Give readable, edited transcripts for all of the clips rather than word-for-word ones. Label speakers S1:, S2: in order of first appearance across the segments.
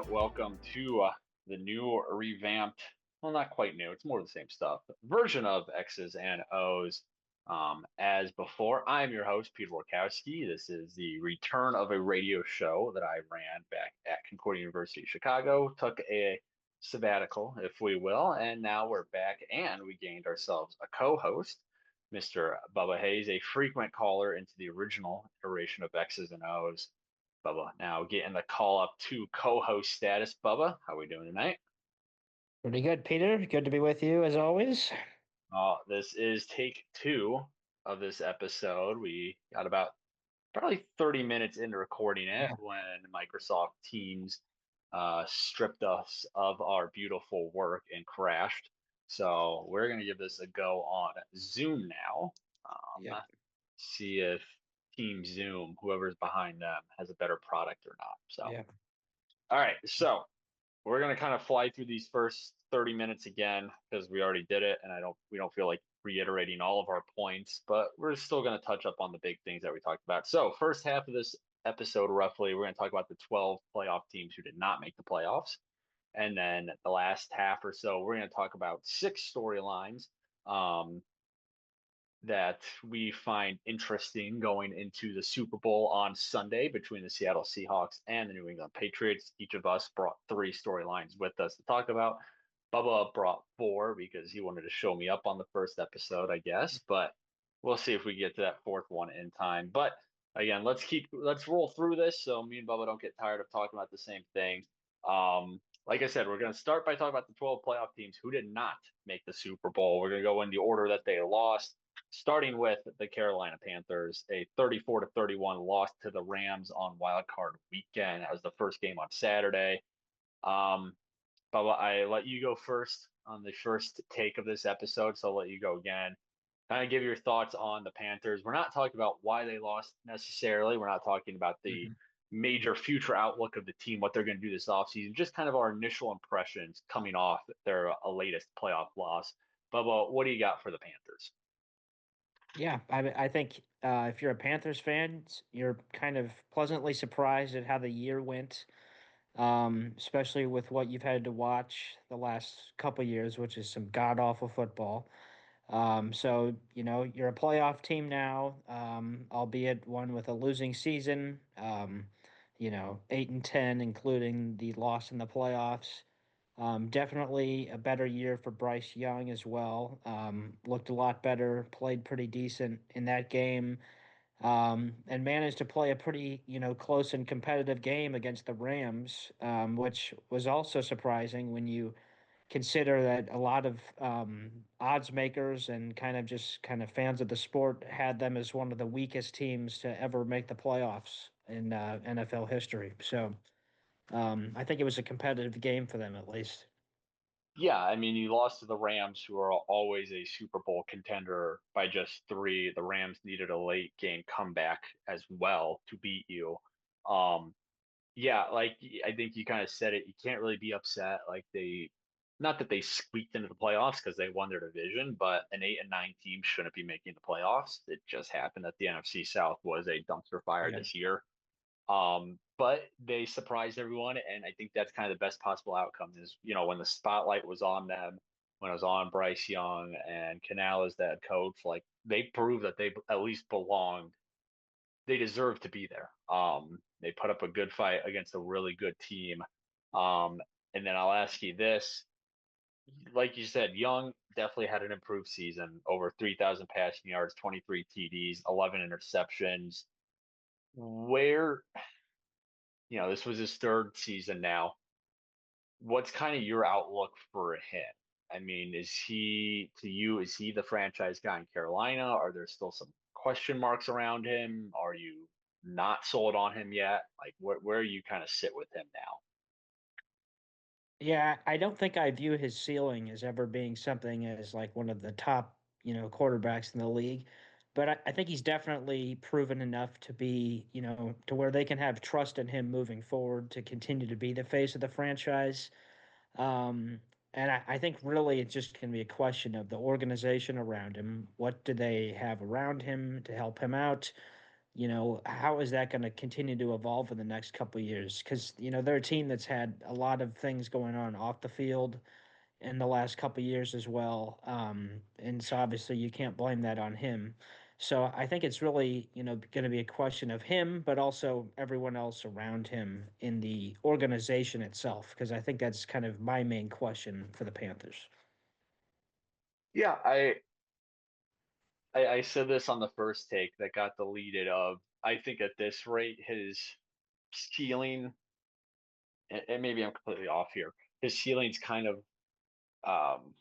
S1: welcome to the new revamped, well, not quite new, it's more of the same stuff, version of X's and O's. As before, I'm your host, Peter Borkowski. This is the return of a radio show that I ran back at Concordia University, Chicago. Took a sabbatical, if we will, and now we're back and we gained ourselves a co-host, Mr. Bubba Hayes, a frequent caller into the original iteration of X's and O's. Bubba now getting the call up to co-host status. Bubba, how we doing tonight?
S2: Pretty good, Peter. Good to be with you as always.
S1: This is take two of this episode. We got about probably 30 minutes into recording it
S2: Yeah.
S1: when Microsoft Teams stripped us of our beautiful work and crashed. So we're going to give this a go on Zoom now.
S2: Yep.
S1: See if Team Zoom, whoever's behind them, has a better product or not. So,
S2: Yeah.
S1: all right. So we're gonna kind of fly through these first 30 minutes again because we already did it, and we don't feel like reiterating all of our points, but we're still gonna touch up on the big things that we talked about. So first half of this episode, roughly, we're gonna talk about the 12 playoff teams who did not make the playoffs, and then the last half or so, we're gonna talk about six storylines. That we find interesting going into the Super Bowl on Sunday between the Seattle Seahawks and the New England Patriots. Each of us brought three storylines with us to talk about. Bubba brought four because he wanted to show me up on the first episode, I guess, but we'll see if we get to that fourth one in time. But again, let's roll through this so me and Bubba don't get tired of talking about the same thing. Like I said, we're going to start by talking about the 12 playoff teams who did not make the Super Bowl. We're going to go in the order that they lost, starting with the Carolina Panthers, a 34-31 loss to the Rams on Wild Card Weekend. That was the first game on Saturday. Um, Bubba, I let you go first on the first take of this episode, so I'll let you go again. Kind of give your thoughts on the Panthers. We're not talking about why they lost necessarily. We're not talking about the
S2: Mhm.
S1: major future outlook of the team, what they're going to do this offseason, just kind of our initial impressions coming off their latest playoff loss. Bubba, what do you got for the Panthers?
S2: Yeah. I think if you're a Panthers fan, you're kind of pleasantly surprised at how the year went, especially with what you've had to watch the last couple years, which is some god awful football. So you're a playoff team now, albeit one with a losing season. 8-10, including the loss in the playoffs. Definitely a better year for Bryce Young as well. Looked a lot better, played pretty decent in that game, and managed to play a pretty, close and competitive game against the Rams, which was also surprising when you consider that a lot of odds makers and kind of fans of the sport had them as one of the weakest teams to ever make the playoffs in NFL history. So I think it was a competitive game for them at least.
S1: Yeah, I mean, you lost to the Rams, who are always a Super Bowl contender by just three. The Rams needed a late game comeback as well to beat you. Um, yeah, like I think you kind of said it. You can't really be upset. Not that they squeaked into the playoffs because they won their division, but an 8-9 team shouldn't be making the playoffs. It just happened that the NFC South was a dumpster fire
S2: Yeah.
S1: this year. But they surprised everyone, and I think that's kind of the best possible outcome is, when the spotlight was on them, when it was on Bryce Young and Canal as that coach, like they proved that they at least belonged. They deserve to be there. They put up a good fight against a really good team. Um, and then I'll ask you this, like you said, Young definitely had an improved season, over 3,000 passing yards, 23 TDs, 11 interceptions. Where this was his third season now. What's kind of your outlook for him? I mean, is he the franchise guy in Carolina? Are there still some question marks around him? Are you not sold on him yet? Like, where you kind of sit with him now?
S2: Yeah, I don't think I view his ceiling as ever being something as like one of the top, quarterbacks in the league. But I think he's definitely proven enough to be, to where they can have trust in him moving forward to continue to be the face of the franchise. And I think really it's just going to be a question of the organization around him. What do they have around him to help him out? how is that going to continue to evolve in the next couple of years? Because, they're a team that's had a lot of things going on off the field in the last couple of years as well. And so obviously you can't blame that on him. So I think it's really, going to be a question of him, but also everyone else around him in the organization itself, because I think that's kind of my main question for the Panthers.
S1: Yeah, I said this on the first take that got deleted of I think at this rate his ceiling, and maybe I'm completely off here, his ceiling's kind of um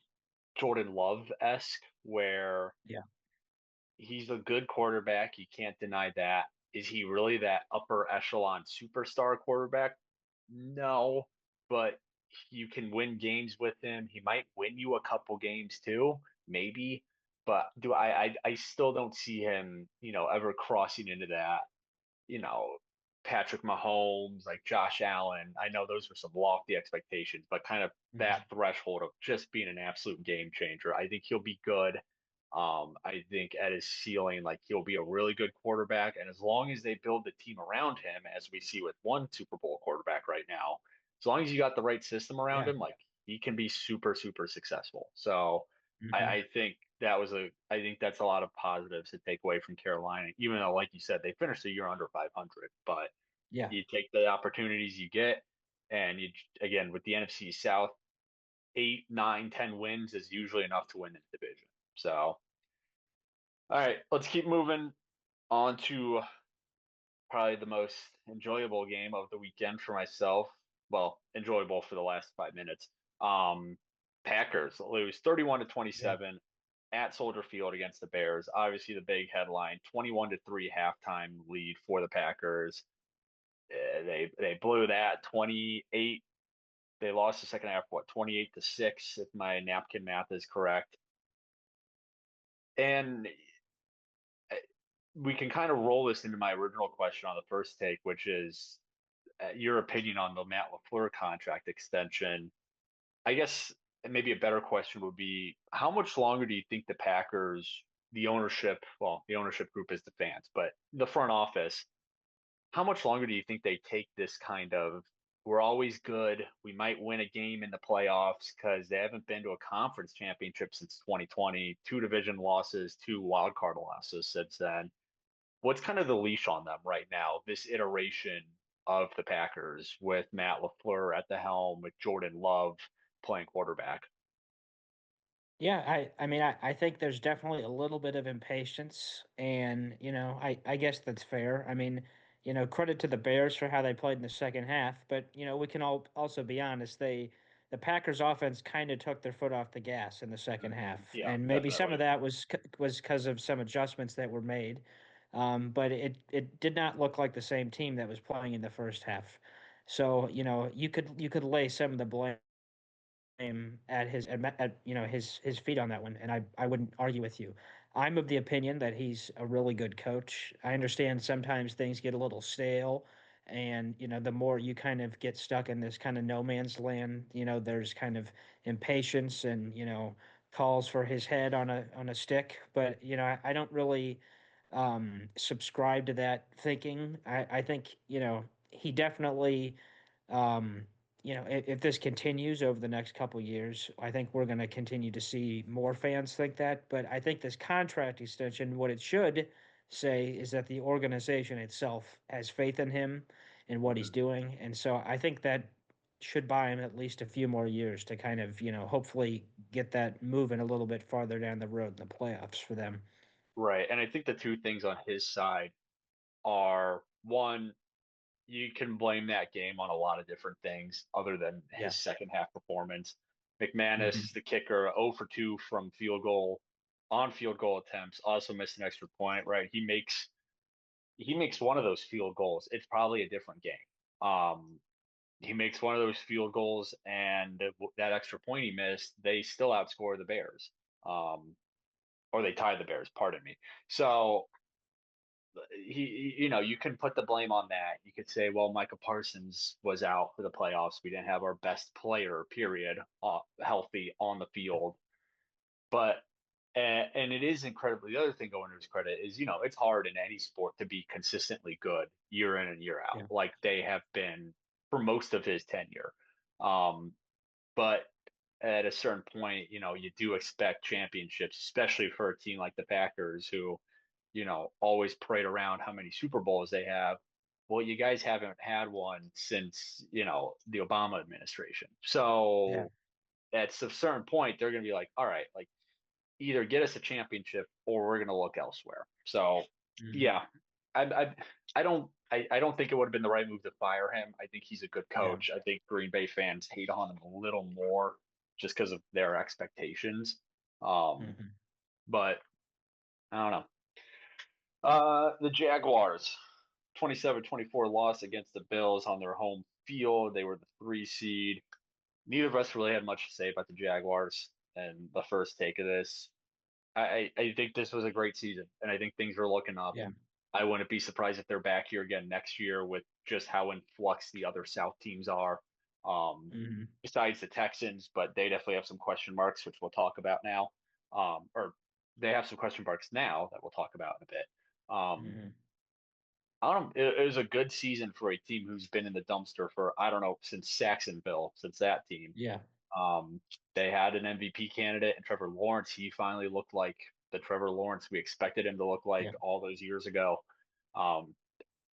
S1: Jordan Love-esque where
S2: Yeah.
S1: he's a good quarterback. You can't deny that. Is he really that upper echelon superstar quarterback? No, but you can win games with him. He might win you a couple games too, maybe. But I still don't see him, ever crossing into that, you know, Patrick Mahomes, like Josh Allen. I know those were some lofty expectations, but kind of
S2: Mhm.
S1: that threshold of just being an absolute game changer. I think he'll be good. I think at his ceiling, like he'll be a really good quarterback. And as long as they build the team around him, as we see with one Super Bowl quarterback right now, as long as you got the right system around
S2: Yeah.
S1: him, like he can be super, super successful. So
S2: Hmm.
S1: I think that's a lot of positives to take away from Carolina, even though, like you said, they finished the year under 500. But
S2: Yeah.
S1: you take the opportunities you get, and you again with the NFC South, 8, 9, 10 wins is usually enough to win the division. So, all right, let's keep moving on to probably the most enjoyable game of the weekend for myself. Well, enjoyable for the last 5 minutes. Um, Packers lose 31 to
S2: Yeah.
S1: 27 at Soldier Field against the Bears. Obviously, the big headline: 21 to 3 halftime lead for the Packers. They blew that 28. They lost the second half, what, 28 to 6, if my napkin math is correct. And uh, we can kind of roll this into my original question on the first take, which is your opinion on the Matt LaFleur contract extension. I guess maybe a better question would be how much longer do you think the Packers, the ownership group is the fans, but the front office, how much longer do you think they take this kind of we're always good, we might win a game in the playoffs because they haven't been to a conference championship since 2020, two division losses, two wild card losses since then. What's kind of the leash on them right now, this iteration of the Packers with Matt LaFleur at the helm, with Jordan Love playing quarterback?
S2: Yeah, I mean, I think there's definitely a little bit of impatience, and I guess that's fair. I mean, credit to the Bears for how they played in the second half, but we can all also be honest, the Packers offense kind of took their foot off the gas in the second half,
S1: Yeah,
S2: and maybe some of
S1: definitely.
S2: that was because of some adjustments that were made, but it did not look like the same team that was playing in the first half. So, you could lay some of the blame him at his feet on that one, and I wouldn't argue with you. I'm of the opinion that he's a really good coach. I understand sometimes things get a little stale, and the more you kind of get stuck in this kind of no man's land, there's kind of impatience and calls for his head on a stick. But I don't really subscribe to that thinking. I think he definitely. Um, if this continues over the next couple years, I think we're going to continue to see more fans think that. But I think this contract extension, what it should say is that the organization itself has faith in him and what he's
S1: Mhm.
S2: doing. And so I think that should buy him at least a few more years to kind of, hopefully get that moving a little bit farther down the road in the playoffs for them.
S1: Right. And I think the two things on his side are one, you can blame that game on a lot of different things other than
S2: Yeah.
S1: his second half performance. McManus,
S2: Hmm.
S1: the kicker, 0 for 2 from field goal attempts, also missed an extra point, right? He makes one of those field goals. It's probably a different game. Um, he makes one of those field goals and that extra point he missed, they still outscore the Bears. Or they tie the Bears, pardon me. So you can put the blame on that. You could say, well, Micah Parsons was out for the playoffs. We didn't have our best player, period, healthy on the field. But And it is incredibly. The other thing going to his credit is, it's hard in any sport to be consistently good year in and year out,
S2: Yeah.
S1: like they have been for most of his tenure. Um, but at a certain point, you do expect championships, especially for a team like the Packers, who, always parade around how many Super Bowls they have. Well, you guys haven't had one since, the Obama administration.
S2: Yeah.
S1: So at a certain point, they're going to be like, all right, like either get us a championship or we're going to look elsewhere. So,
S2: Hmm.
S1: yeah, I don't think it would have been the right move to fire him. I think he's a good
S2: Yeah.
S1: coach. I think Green Bay fans hate on him a little more just because of their expectations. Um,
S2: Hmm.
S1: but I don't know. The Jaguars, 27-24 loss against the Bills on their home field. They were the 3 seed. Neither of us really had much to say about the Jaguars and the first take of this. I think this was a great season, and I think things are looking up.
S2: Yeah.
S1: I wouldn't be surprised if they're back here again next year with just how in flux the other South teams are.
S2: Hmm.
S1: Besides the Texans, but they definitely have some question marks, which we'll talk about now. Or they have some question marks now that we'll talk about in a bit. Um,
S2: Hmm.
S1: I don't know. It was a good season for a team who's been in the dumpster for, I don't know, since Saxonville, since that team.
S2: Yeah.
S1: Um, they had an MVP candidate and Trevor Lawrence. He finally looked like the Trevor Lawrence we expected him to look like
S2: Yeah.
S1: all those years ago. Um,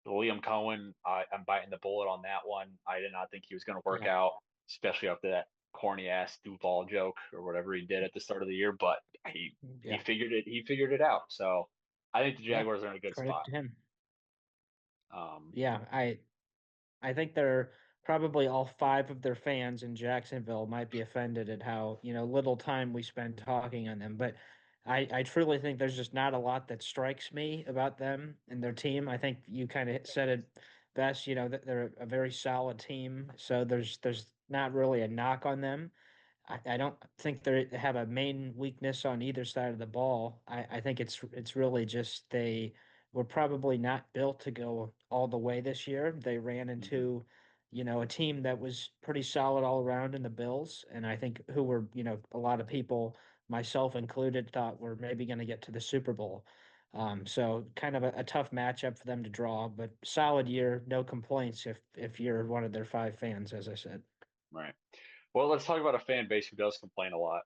S1: William Cohen, I'm biting the bullet on that one. I did not think he was going to work
S2: Yeah.
S1: out, especially after that corny ass Duval joke or whatever he did at the start of the year. But he
S2: Yeah.
S1: figured it. He figured it out. So I think the
S2: Yeah.
S1: Jaguars are in a good
S2: Credit
S1: spot.
S2: to him.
S1: Um,
S2: Yeah. I think they're probably all five of their fans in Jacksonville might be offended at how, little time we spend talking on them. But I truly think there's just not a lot that strikes me about them and their team. I think you kind of said it best, that they're a very solid team. So there's not really a knock on them. I don't think they have a main weakness on either side of the ball. I think it's really just they were probably not built to go all the way this year. They ran
S1: mhm,
S2: into, a team that was pretty solid all around in the Bills, and I think who were, a lot of people, myself included, thought were maybe going to get to the Super Bowl. So kind of a tough matchup for them to draw, but solid year, no complaints if you're one of their five fans, as I said.
S1: right. Well, let's talk about a fan base who does complain a lot.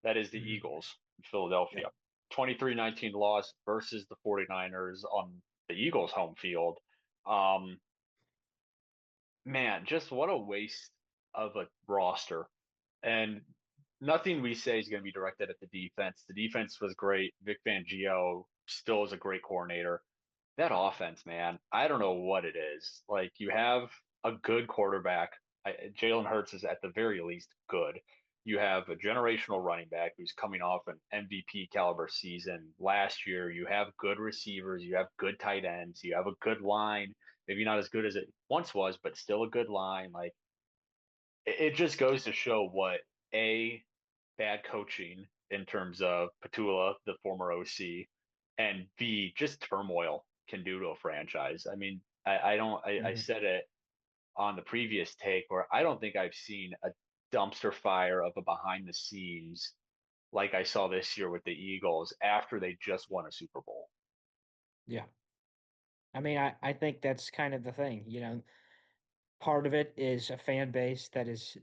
S1: That is the
S2: Mhm.
S1: Eagles in
S2: Yeah.
S1: Philadelphia. 23-19 loss versus the 49ers on the Eagles home field. Um, man, just what a waste of a roster. And nothing we say is going to be directed at the defense. The defense was great. Vic Fangio still is a great coordinator. That offense, man, I don't know what it is. Like you have a good quarterback. Jalen Hurts is at the very least good. You have a generational running back who's coming off an MVP caliber season last year. You have good receivers. You have good tight ends. You have a good line. Maybe not as good as it once was, but still a good line. Like it just goes to show what a bad coaching in terms of Petula, the former OC, and B just turmoil can do to a franchise. I mean, I don't I
S2: Mhm.
S1: said it on the previous take where I don't think I've seen a dumpster fire of a behind the scenes like I saw this year with the Eagles after they just won a Super Bowl.
S2: Yeah. I mean, I think that's kind of the thing, part of it is a fan base that is,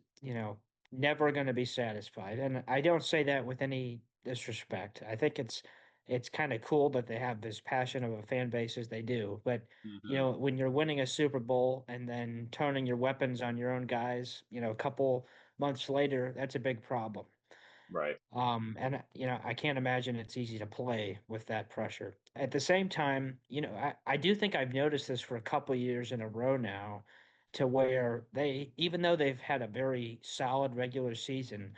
S2: never going to be satisfied. And I don't say that with any disrespect. I think it's kind of cool that they have this passion of a fan base as they do. But,
S1: Hmm.
S2: when you're winning a Super Bowl and then turning your weapons on your own guys, a couple months later, that's a big problem.
S1: Right.
S2: And I can't imagine it's easy to play with that pressure. At the same time, I do think I've noticed this for a couple years in a row now, to where even though they've had a very solid regular season,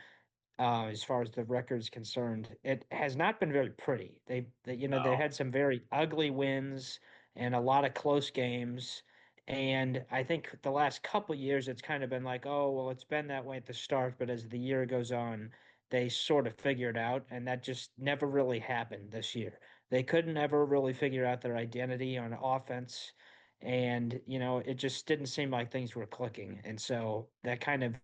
S2: as far as the record is concerned. It has not been very pretty. They
S1: No.
S2: had some very ugly wins and a lot of close games. And I think the last couple years, it's kind of been like, oh, well, it's been that way at the start, but as the year goes on, they sort of figure it out. And that just never really happened this year. They couldn't ever really figure out their identity on offense. And, it just didn't seem like things were clicking. And so that kind of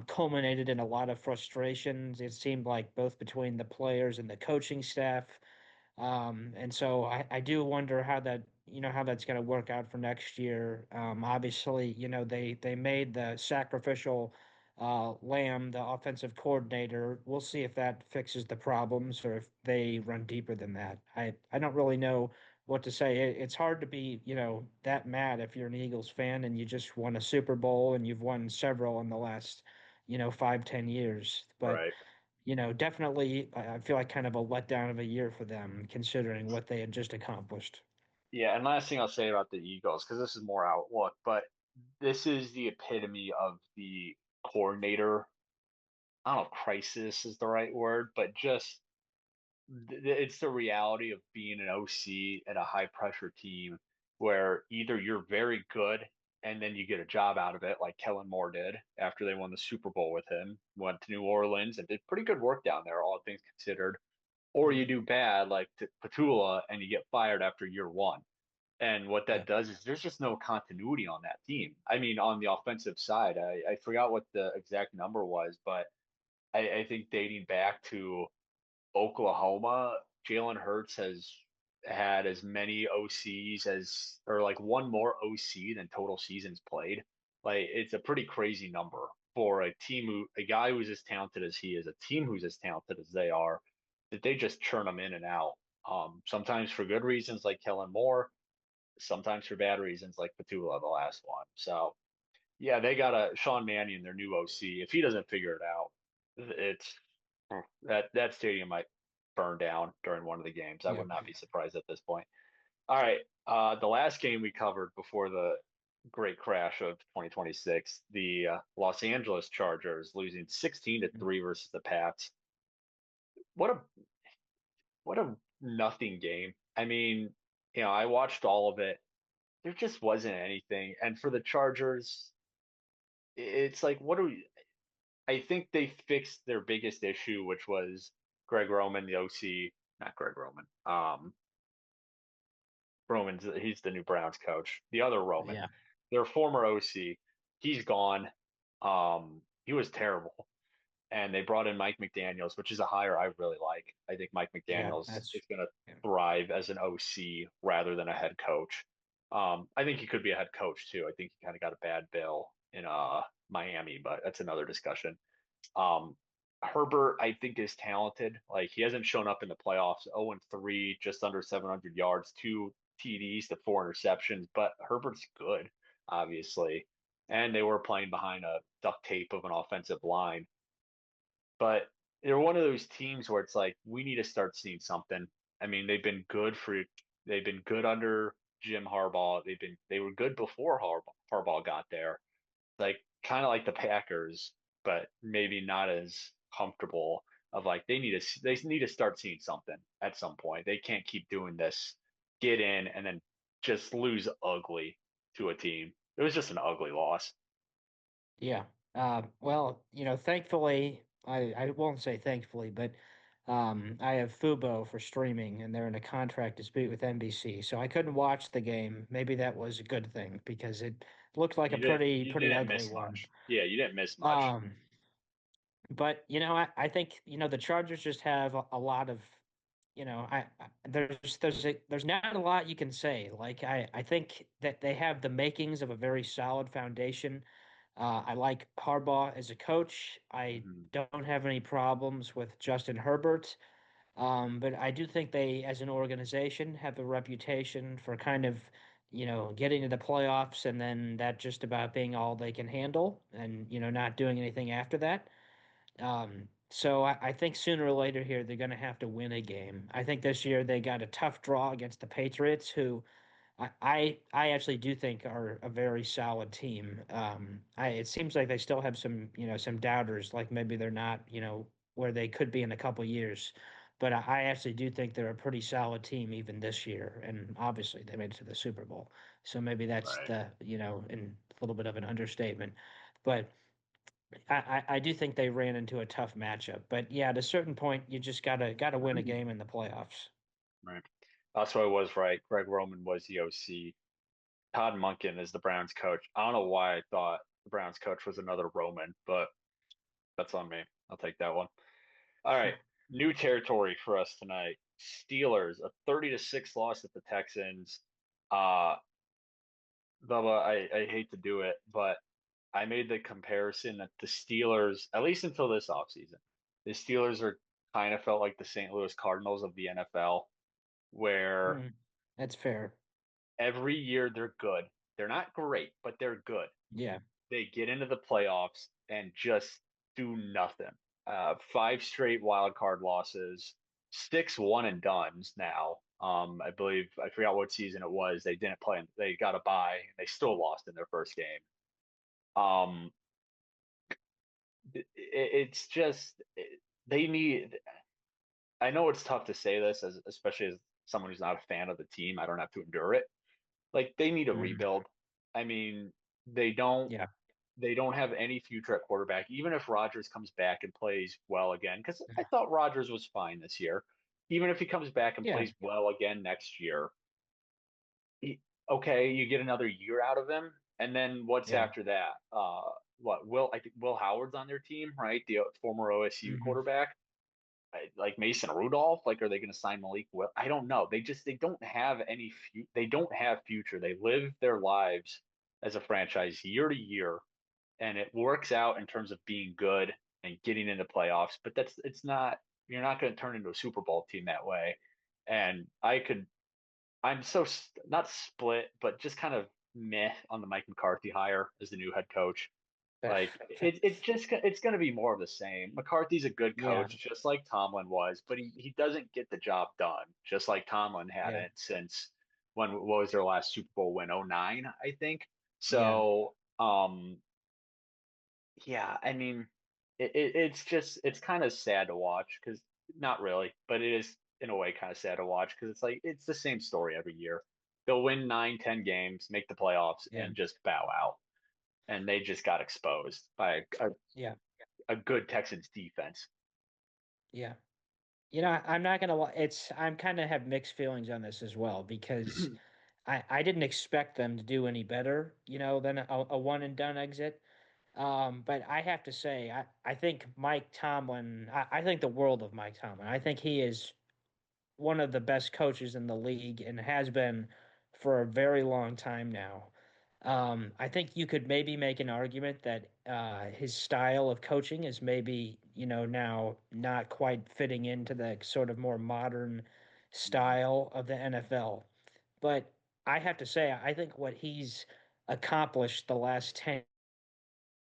S2: culminated in a lot of frustrations. It seemed like both between the players and the coaching staff. And so I do wonder how that, how that's going to work out for next year. Obviously, they made the sacrificial Lamb the offensive coordinator. We'll see if that fixes the problems or if they run deeper than that. I don't really know what to say. It's hard to be, that mad if you're an Eagles fan and you just won a Super Bowl and you've won several in the last, 5, 10 years. But
S1: Right.
S2: definitely, I feel like kind of a letdown of a year for them, considering what they had just accomplished.
S1: Yeah, and last thing I'll say about the Eagles, because this is more outlook, but this is the epitome of the coordinator. I don't know if crisis is the right word, but just it's the reality of being an OC at a high pressure team where either you're very good and then you get a job out of it, like Kellen Moore did after they won the Super Bowl with him, went to New Orleans and did pretty good work down there, all things considered, or you
S2: Mhm.
S1: do bad like Petula and you get fired after year one. And what
S2: Yeah.
S1: that does is there's just no continuity on that team. I mean, on the offensive side, I forgot what the exact number was, but I think dating back to Oklahoma, Jalen Hurts has had as many OCs as, or like one more OC than total seasons played. Like it's a pretty crazy number for a team a guy who's as talented as he is, a team who's as talented as they are, that they just churn them in and out. Sometimes for good reasons like Kellen Moore, sometimes for bad reasons like Petula, the last one. So yeah, they got a Sean Mannion, their new OC. If he doesn't figure it out, it's that stadium might burn down during one of the games. I
S2: Yeah.
S1: would not be surprised at this point. All right, the last game we covered before the great crash of 2026, the Los Angeles Chargers losing 16-3 versus the Pats. What a what a nothing game. I mean, I watched all of it. There just wasn't anything. And for the Chargers, it's like, what do we? I think they fixed their biggest issue, which was Greg Roman, the OC, not Greg Roman. Roman's he's the new Browns coach. The other Roman,
S2: Yeah.
S1: their former OC, he's gone. He was terrible, and they brought in Mike McDaniel's, which is a hire I really like. I think Mike
S2: Yeah.
S1: McDaniel's
S2: That's
S1: is going to
S2: yeah.
S1: thrive as an OC rather than a head coach. I think he could be a head coach too. I think he kind of got a bad bill in Miami, but that's another discussion. Um, Herbert, I think, is talented. Like he hasn't shown up in the playoffs. 0-3, just under 700 yards, two TDs to four interceptions. But Herbert's good, obviously, and they were playing behind a duct tape of an offensive line. But they're one of those teams where it's like we need to start seeing something. I mean, they've been good under Jim Harbaugh. They were good before Harbaugh got there, like kind of like the Packers, but maybe not as comfortable. Of like they need to start seeing something at some point. They can't keep doing this, get in and then just lose ugly to a team. It was just an ugly loss.
S2: Yeah. Well, thankfully, I won't say thankfully, but I have Fubo for streaming, and they're in a contract dispute with NBC, so I couldn't watch the game. Maybe that was a good thing because it looked like a pretty
S1: You
S2: pretty
S1: didn't
S2: ugly
S1: miss
S2: one.
S1: much. Yeah, you didn't miss much.
S2: Um, but I think the Chargers just have a lot of there's not a lot you can say. Like I think that they have the makings of a very solid foundation. I like Harbaugh as a coach. I
S1: Mhm.
S2: don't have any problems with Justin Herbert. But I do think they, as an organization, have a reputation for kind of, getting to the playoffs and then that just about being all they can handle and, not doing anything after that. So I think sooner or later here they're going to have to win a game. I think this year they got a tough draw against the Patriots, who I actually do think are a very solid team. It seems like they still have some some doubters, like maybe they're not where they could be in a couple years, but I actually do think they're a pretty solid team even this year, and obviously they made it to the Super Bowl, so maybe that's
S1: Right.
S2: the in a little bit of an understatement, but. I do think they ran into a tough matchup, but yeah, at a certain point, you just gotta win a game in the playoffs.
S1: Right. That's what I was right. Greg Roman was the OC. Todd Monken is the Browns coach. I don't know why I thought the Browns coach was another Roman, but That's on me. I'll take that one. All right. New territory for us tonight. Steelers, a 30-6 loss at the Texans. Uh, Bubba, I hate to do it, but I made the comparison that the Steelers, at least until this offseason, the Steelers are kind of felt like the St. Louis Cardinals of the NFL, where
S2: Mm, that's fair.
S1: every year they're good. They're not great, but they're good.
S2: Yeah.
S1: They get into the playoffs and just do nothing. Five straight wild card losses, six one and dones now. I believe I forgot what season it was. They didn't play. They got a bye. They still lost in their first game. Um, it's just they need. I know it's tough to say this, as especially as someone who's not a fan of the team. I don't have to endure it. Like they need a
S2: Mm,
S1: rebuild. I mean, they don't.
S2: yeah.
S1: They don't have any future at quarterback, even if Rodgers comes back and plays well again. Because I thought Rodgers was fine this year. Even if he comes back and
S2: Yeah.
S1: plays well again next year, okay, you get another year out of him. And then what's
S2: Yeah.
S1: after that? What Will I think Will Howard's on their team, right? The former OSU
S2: Hmm.
S1: quarterback, like Mason Rudolph. Like, are they going to sign Malik Will? I don't know. They don't have any. They don't have future. They live their lives as a franchise year to year, and it works out in terms of being good and getting into playoffs. But it's not. You're not going to turn into a Super Bowl team that way. And I'm so not split, but just kind of meh on the Mike McCarthy hire as the new head coach. Like it's going to be more of the same. McCarthy's a good
S2: Yeah.
S1: coach, just like Tomlin was, but he doesn't get the job done, just like Tomlin
S2: Yeah.
S1: hadn't since what was their last Super Bowl win? '09, I think.
S2: Yeah.
S1: So yeah, I mean, it's just it's kind of sad to watch because not really, but it is in a way kind of sad to watch because it's like it's the same story every year. They'll win 9, 10 games, make the playoffs,
S2: Yeah.
S1: and just bow out. And they just got exposed by
S2: Yeah.
S1: a good Texans defense.
S2: Yeah. I'm not gonna lie. I'm kind of have mixed feelings on this as well because I didn't expect them to do any better, than a one and done exit. But I have to say, I think Mike Tomlin, I think the world of Mike Tomlin. I think he is one of the best coaches in the league and has been for a very long time now. I think you could maybe make an argument that his style of coaching is maybe, now not quite fitting into the sort of more modern
S1: Mhm.
S2: style of the NFL. But I have to say, I think what he's accomplished the last 10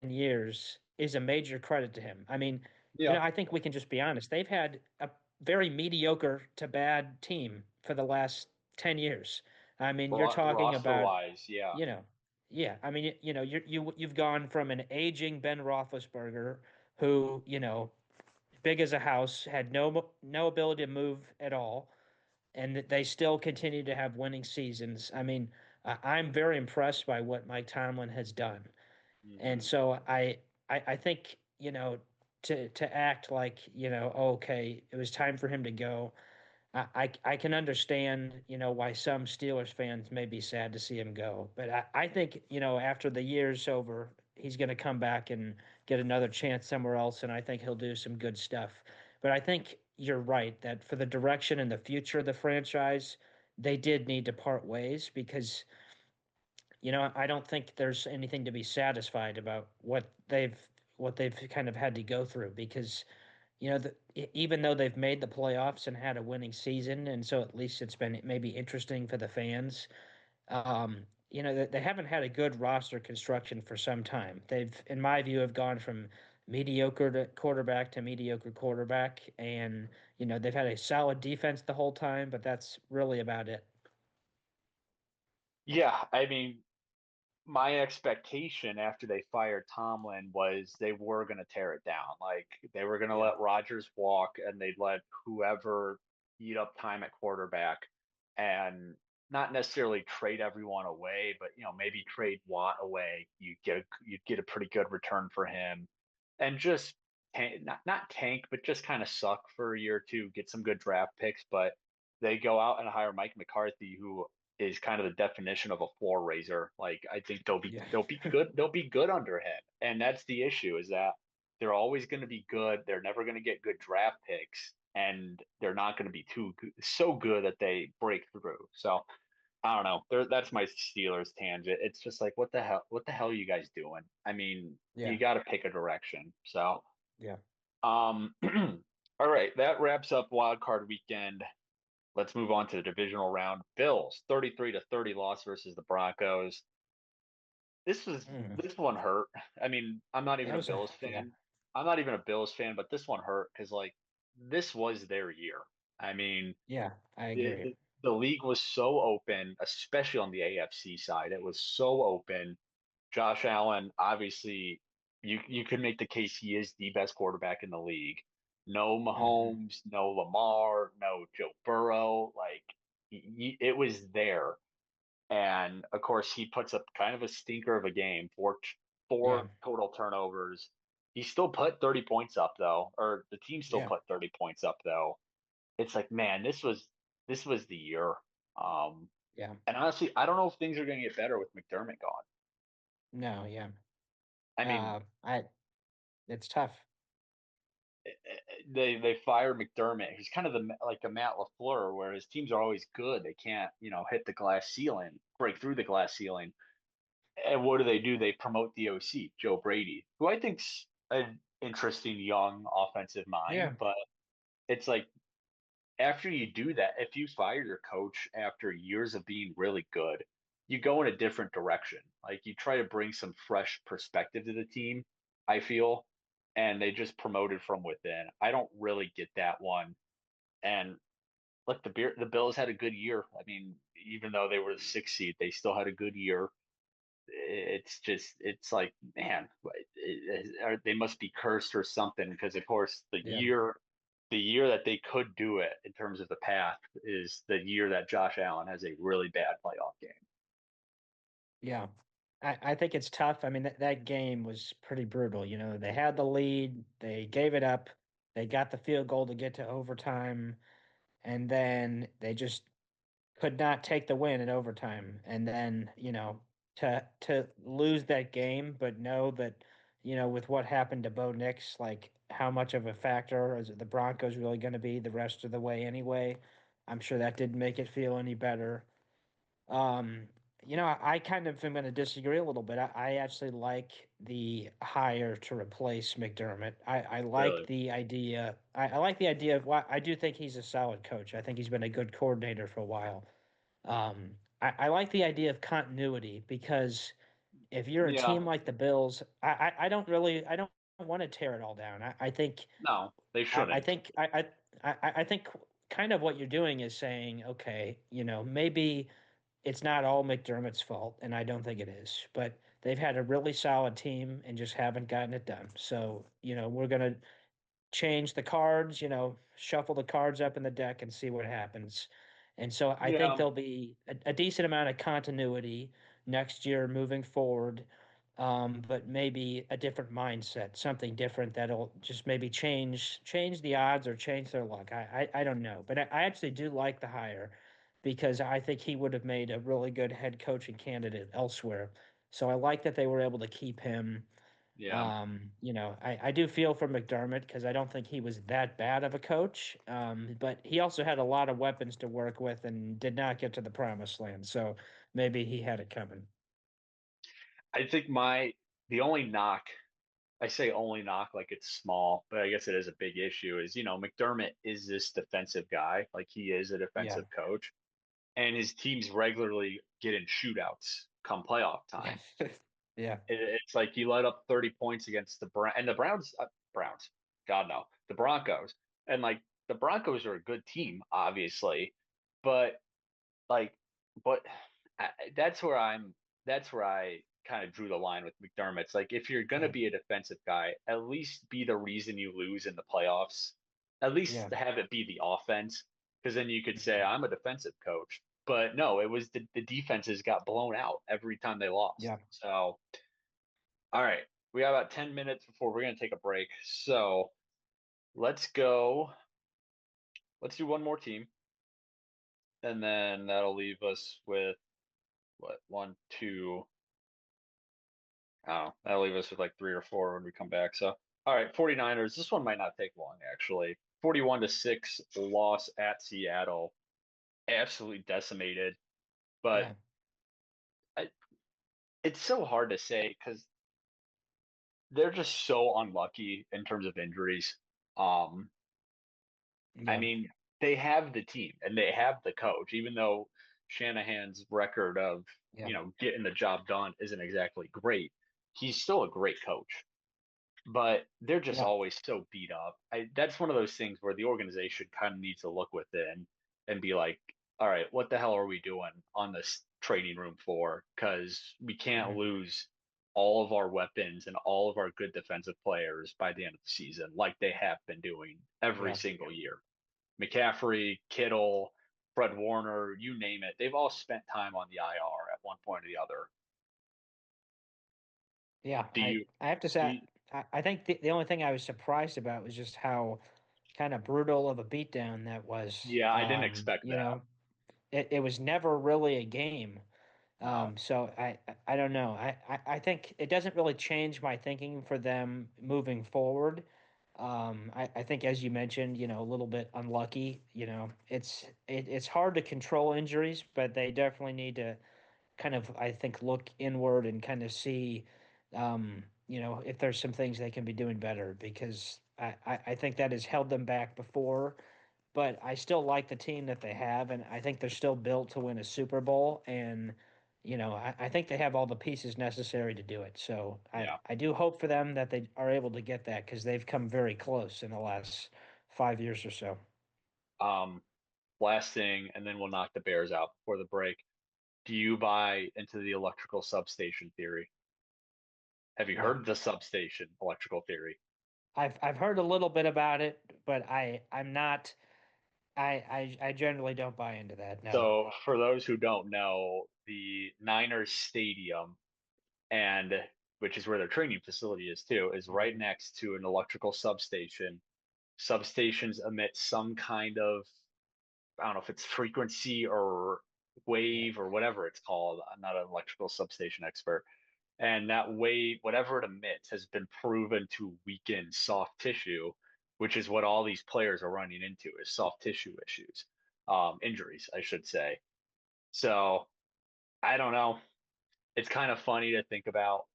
S2: years is a major credit to him. I mean,
S1: Yeah.
S2: I think we can just be honest. They've had a very mediocre to bad team for the last 10 years. I mean, you're talking
S1: Roster
S2: about,
S1: wise, yeah.
S2: you know, yeah, I mean, you've gone from an aging Ben Roethlisberger who, big as a house, had no ability to move at all, and that they still continue to have winning seasons. I mean, I'm very impressed by what Mike Tomlin has done. And
S1: Hmm.
S2: so I think, to act like, okay, it was time for him to go. I can understand, why some Steelers fans may be sad to see him go. But I think, after the year's over, he's going to come back and get another chance somewhere else, and I think he'll do some good stuff. But I think you're right that for the direction and the future of the franchise, they did need to part ways because I don't think there's anything to be satisfied about what they've kind of had to go through because even though they've made the playoffs and had a winning season, and so at least it's been maybe interesting for the fans. They haven't had a good roster construction for some time. They've, in my view, have gone from mediocre to quarterback to mediocre quarterback, and they've had a solid defense the whole time, but that's really about it.
S1: Yeah, I mean, my expectation after they fired Tomlin was they were going to tear it down. Like they were going to
S2: Yeah,
S1: let Rodgers walk and they'd let whoever eat up time at quarterback and not necessarily trade everyone away, but maybe trade Watt away. You'd get a pretty good return for him and just not tank, but just kind of suck for a year or two, get some good draft picks. But they go out and hire Mike McCarthy, who is kind of the definition of a floor raiser. Like I think
S2: yeah,
S1: they'll be good under him, and that's the issue is that they're always going to be good. They're never going to get good draft picks, and they're not going to be so good that they break through. So I don't know. That's my Steelers tangent. It's just like, what the hell? What the hell are you guys doing? I mean, you
S2: Yeah.
S1: got to pick a direction. So,
S2: Yeah.
S1: um, all right, that wraps up Wild Card Weekend. Let's move on to the divisional round. Bills 33-30 loss versus the Broncos.
S2: Mm.
S1: This one hurt. I mean, I'm not even
S2: That
S1: a
S2: was a
S1: Bills
S2: yeah.
S1: fan. I'm not even a Bills fan, but this one hurt because like this was their year. I mean,
S2: Yeah, I
S1: the,
S2: agree.
S1: the the league was so open, especially on the AFC side. It was so open. Josh Allen, obviously, you could make the case he is the best quarterback in the league. No
S2: Hmm.
S1: Mahomes, no Lamar, no Joe Burrow. Like it was there. And of course, he puts up kind of a stinker of a game,
S2: Yeah.
S1: four total turnovers. He still put 30 points up though, or the team still
S2: Yeah.
S1: put 30 points up though. It's like, man, this was the year. Um,
S2: Yeah.
S1: and honestly, I don't know if things are going to get better with McDermott gone.
S2: No, yeah.
S1: I mean,
S2: I it's tough.
S1: they fire McDermott. He's kind of the like a Matt LaFleur, where his teams are always good. They can't, hit the glass ceiling, break through the glass ceiling. And what do? They promote the OC, Joe Brady, who I think's an interesting young offensive
S2: Yeah.
S1: mind, but it's like after you do that, if you fire your coach after years of being really good, you go in a different direction. Like you try to bring some fresh perspective to the team, I feel, and they just promoted from within. I don't really get that one. And look, the Bills had a good year. I mean, even though they were the sixth seed, they still had a good year. It's like, man, they must be cursed or something because of course
S2: Yeah.
S1: the year that they could do it in terms of the path is the year that Josh Allen has a really bad playoff game.
S2: Yeah. I think it's tough. I mean, that game was pretty brutal. They had the lead, they gave it up, they got the field goal to get to overtime, and then they just could not take the win in overtime. And then, to lose that game, but know that, with what happened to Bo Nix, like how much of a factor is the Broncos really going to be the rest of the way anyway? I'm sure that didn't make it feel any better. Um, I kind of am going to disagree a little bit. I actually like the hire to replace McDermott. I like
S1: Really?
S2: the idea. I like the idea of why I do think he's a solid coach. I think he's been a good coordinator for a while. I like the idea of continuity because if you're a
S1: Yeah.
S2: team like the Bills, I don't want to tear it all down. I think
S1: No, they
S2: I
S1: shouldn't.
S2: think I think kind of what you're doing is saying, okay, maybe it's not all McDermott's fault, and I don't think it is, but they've had a really solid team and just haven't gotten it done. So, we're gonna change the cards, shuffle the cards up in the deck and see what happens. And so I think
S1: Yeah.
S2: there'll be a decent amount of continuity next year moving forward, but maybe a different mindset, something different that'll just maybe change the odds or change their luck. I don't know, but I actually do like the hire because I think he would have made a really good head coaching candidate elsewhere. So I like that they were able to keep him.
S1: Yeah.
S2: I do feel for McDermott because I don't think he was that bad of a coach. But he also had a lot of weapons to work with and did not get to the promised land. So maybe he had it coming.
S1: I think the only knock, I say only knock like it's small, but I guess it is a big issue is, McDermott is this defensive guy. Like he is a
S2: Yeah.
S1: defensive coach and his teams regularly get in shootouts come playoff
S2: Yeah.
S1: time.
S2: Yeah.
S1: It's like he let up 30 points against the Browns, God no, the Broncos, and like the Broncos are a good team, obviously, but like, but that's where I kind of drew the line with McDermott. It's like if you're gonna
S2: Yeah.
S1: be a defensive guy, at least be the reason you lose in the playoffs. At least
S2: Yeah.
S1: have it be the offense, because then you could say
S2: Mhm.
S1: I'm a defensive coach. But no, it was the defenses got blown out every time they lost.
S2: Yeah.
S1: So all right, we got about 10 minutes before we're gonna take a break. So let's go. Let's do one more team, and then that'll leave us with what one, two. Oh, that'll leave us with like three or four when we come back. So, All right, 49ers. This one might not take long, actually. 41-6 loss at Seattle. Absolutely decimated. But
S2: Yeah,
S1: I, it's so hard to say because they're just so unlucky in terms of injuries. Um, I
S2: yeah,
S1: mean, they have the team and they have the coach, even though Shanahan's record of,
S2: yeah,
S1: getting the job done isn't exactly great. He's still a great coach, but they're just
S2: yeah,
S1: always so beat up. That's one of those things where the organization kind of needs to look within and be like, all right, what the hell are we doing on this trading room for? Because we can't
S2: mhm,
S1: lose all of our weapons and all of our good defensive players by the end of the season, like they have been doing every
S2: yeah,
S1: single year. McCaffrey, Kittle, Fred Warner, you name it. They've all spent time on the IR at one point or the other.
S2: yeah.
S1: Do
S2: I
S1: you,
S2: I have to
S1: do
S2: say,
S1: you
S2: I think the only thing I was surprised about was just how kind of brutal of a beatdown that was.
S1: yeah, I didn't expect that.
S2: It was never really a game.
S1: No.
S2: So I don't know. I think it doesn't really change my thinking for them moving forward. I think as you mentioned, a little bit unlucky. It's hard to control injuries, but they definitely need to kind of, I think, look inward and kind of see, if there's some things they can be doing better because I think that has held them back before, but I still like the team that they have, and I think they're still built to win a Super Bowl. And I think they have all the pieces necessary to do it. So I
S1: Yeah.
S2: I do hope for them that they are able to get that because they've come very close in the last 5 years or so.
S1: Um, Last thing, and then we'll knock the Bears out before the break. Do you buy into the electrical substation theory? Have you
S2: No,
S1: heard the substation electrical theory?
S2: I've heard a little bit about it, but I'm not. I generally don't buy into that. No.
S1: So, for those who don't know, the Niners Stadium, and which is where their training facility is too, is right next to an electrical substation. Substations emit some kind of, I don't know if it's frequency or
S2: Yeah.
S1: wave or whatever it's called. I'm not an electrical substation expert. And that wave, whatever it emits, has been proven to weaken soft tissue, which is what all these players are running into is soft tissue issues, injuries, I should say. So I don't know. It's kind of funny to think about.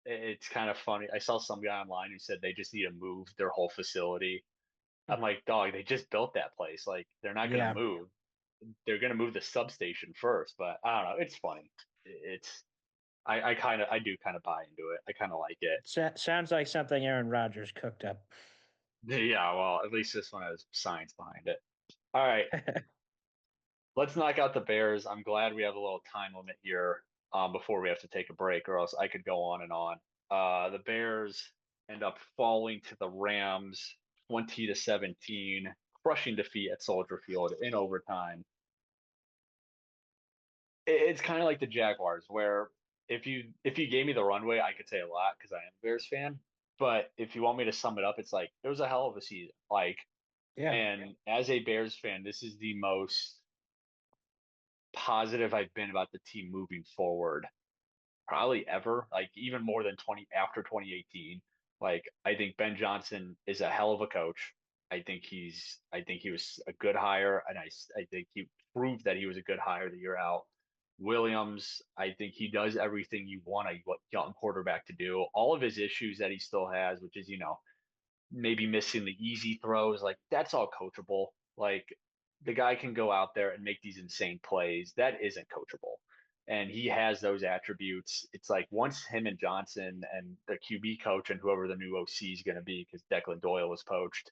S1: It's kind of funny. I saw some guy online who said they just need to move their whole facility. I'm like, dog, they just built that place. Like, they're not going to
S2: Yeah.
S1: move. They're going to move the substation first. But I don't know. It's funny. It's I do kind of buy into it. I kind of like it.
S2: Sounds like something Aaron Rodgers cooked up.
S1: Yeah, well, at least this one has science behind it. All right, let's knock out the Bears. I'm glad we have a little time limit here before we have to take a break, or else I could go on and on. The Bears end up falling to the Rams 20-17, crushing defeat at Soldier Field in overtime. It's kind of like the Jaguars, where if you gave me the runway, I could say a lot because I am a Bears fan. But if you want me to sum it up, it's like it was a hell of a season. Like,
S2: Yeah.
S1: and as a Bears fan, this is the most positive I've been about the team moving forward probably ever, like even more than 20 after 2018. Like I think Ben Johnson is a hell of a coach. I think he was a good hire, and I think he proved that he was a good hire the year out. Williams, I think he does everything you want a young quarterback to do. All of his issues that he still has, which is, maybe missing the easy throws, like that's all coachable. Like the guy can go out there and make these insane plays. That isn't coachable. And he has those attributes. It's like once him and Johnson and the QB coach and whoever the new OC is going to be, because Declan Doyle was poached,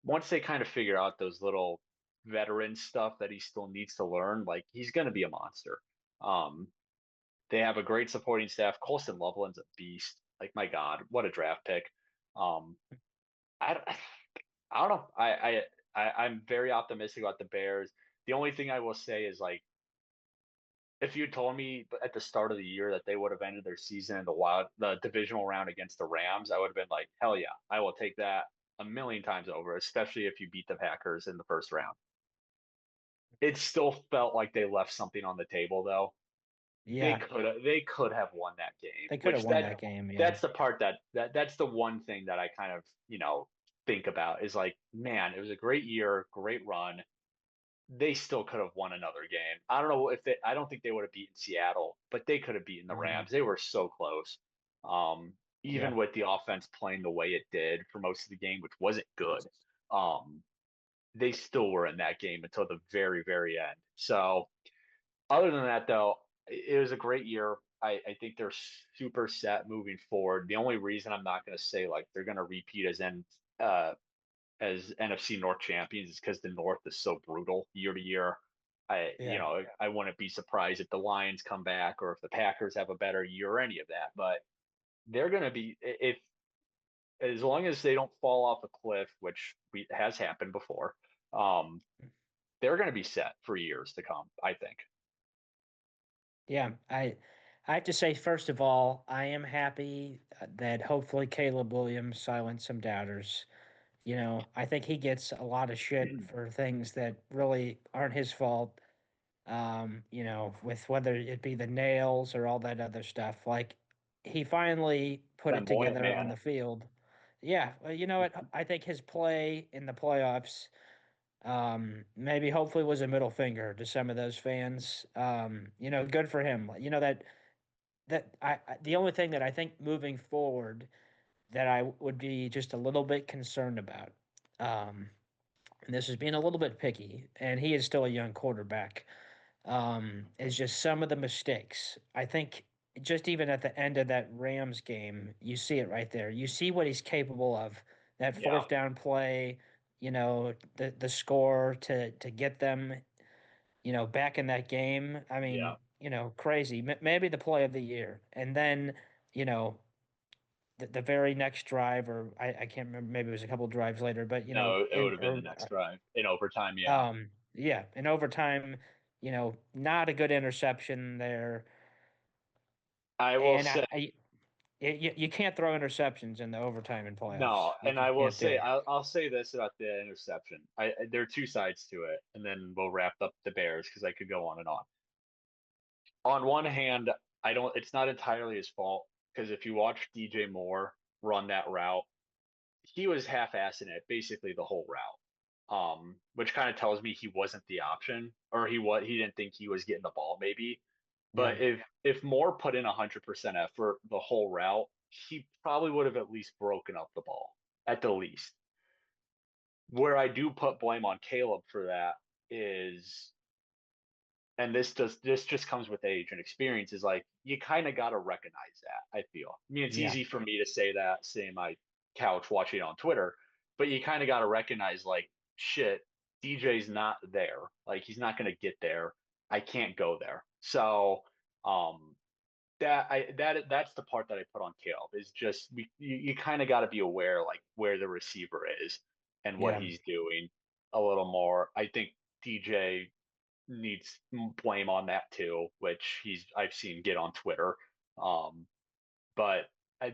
S1: once they kind of figure out those little veteran stuff that he still needs to learn, like he's going to be a monster. Um, they have a great supporting staff. Colston Loveland's a beast. Like my God, what a draft pick. Um, I, I don't know. I'm very optimistic about the Bears. The only thing I will say is like if you told me at the start of the year that they would have ended their season in the divisional round against the Rams, I would have been like, hell yeah, I will take that a million times over, especially if you beat the Packers in the first round. It still felt like they left something on the table though.
S2: Yeah,
S1: they could have won that game,
S2: they could have
S1: which
S2: won that game. Yeah.
S1: that's the part that's the one thing that I kind of, think about is like, man, it was a great year, great run. They still could have won another game. I don't know if I don't think they would have beaten Seattle, but they could have beaten the
S2: Mhm.
S1: Rams. They were so close.
S2: Yeah.
S1: Even with the offense playing the way it did for most of the game, which wasn't good. Um, they still were in that game until the very, very end. So other than that, though, it was a great year. I think they're super set moving forward. The only reason I'm not going to say like they're going to repeat as NFC North champions is because the North is so brutal year to year.
S2: Yeah.
S1: I wouldn't be surprised if the Lions come back or if the Packers have a better year or any of that. But they're going to be, if as long as they don't fall off a cliff, which has happened before, um, they're going to be set for years to come, I think.
S2: Yeah. I have to say, first of all, I am happy that hopefully Caleb Williams silenced some doubters. I think he gets a lot of shit for things that really aren't his fault. With whether it be the nails or all that other stuff. Like he finally put it
S1: Flamboyant
S2: together on
S1: man.
S2: the field. Yeah, well, you know what? I think his play in the playoffs, maybe hopefully was a middle finger to some of those fans. Good for him. The only thing that I think moving forward that I would be just a little bit concerned about, um, and this is being a little bit picky, and he is still a young quarterback, is just some of the mistakes. I think just even at the end of that Rams game, you see it right there. You see what he's capable of. That
S1: Yeah,
S2: fourth down play, the score to get them, back in that game. I
S1: yeah.
S2: mean, crazy. Maybe the play of the year. And then, you know, the very next drive, or I can't remember, maybe it was a couple drives later, but
S1: No, it would have been the next drive in overtime. Yeah,
S2: yeah, in overtime, not a good interception there.
S1: I will
S2: And
S1: say
S2: you can't throw interceptions in the overtime in playoffs.
S1: no,
S2: You
S1: and
S2: just
S1: I will
S2: can't do
S1: say
S2: it.
S1: I'll say this about the interception. There are two sides to it, and then we'll wrap up the Bears because I could go on and on. On one hand, I don't. It's not entirely his fault because if you watch DJ Moore run that route, he was half-assing it basically the whole route. Which kind of tells me he wasn't the option, or he didn't think he was getting the ball maybe.
S2: Yeah,
S1: But if Moore put in 100% effort the whole route, he probably would have at least broken up the ball at the least. Where I do put blame on Caleb for that is, and this just comes with age and experience, is like you kind of got to recognize that. I feel. I mean, it's
S2: yeah,
S1: easy for me to say that sitting my couch watching it on Twitter, but you kind of got to recognize like shit. DJ's not there. Like he's not going to get there. I can't go there. So um, that's the part that I put on Caleb is just you kind of got to be aware like where the receiver is and what
S2: yeah,
S1: he's doing a little more. I think DJ needs blame on that too, which I've seen get on Twitter. Um, but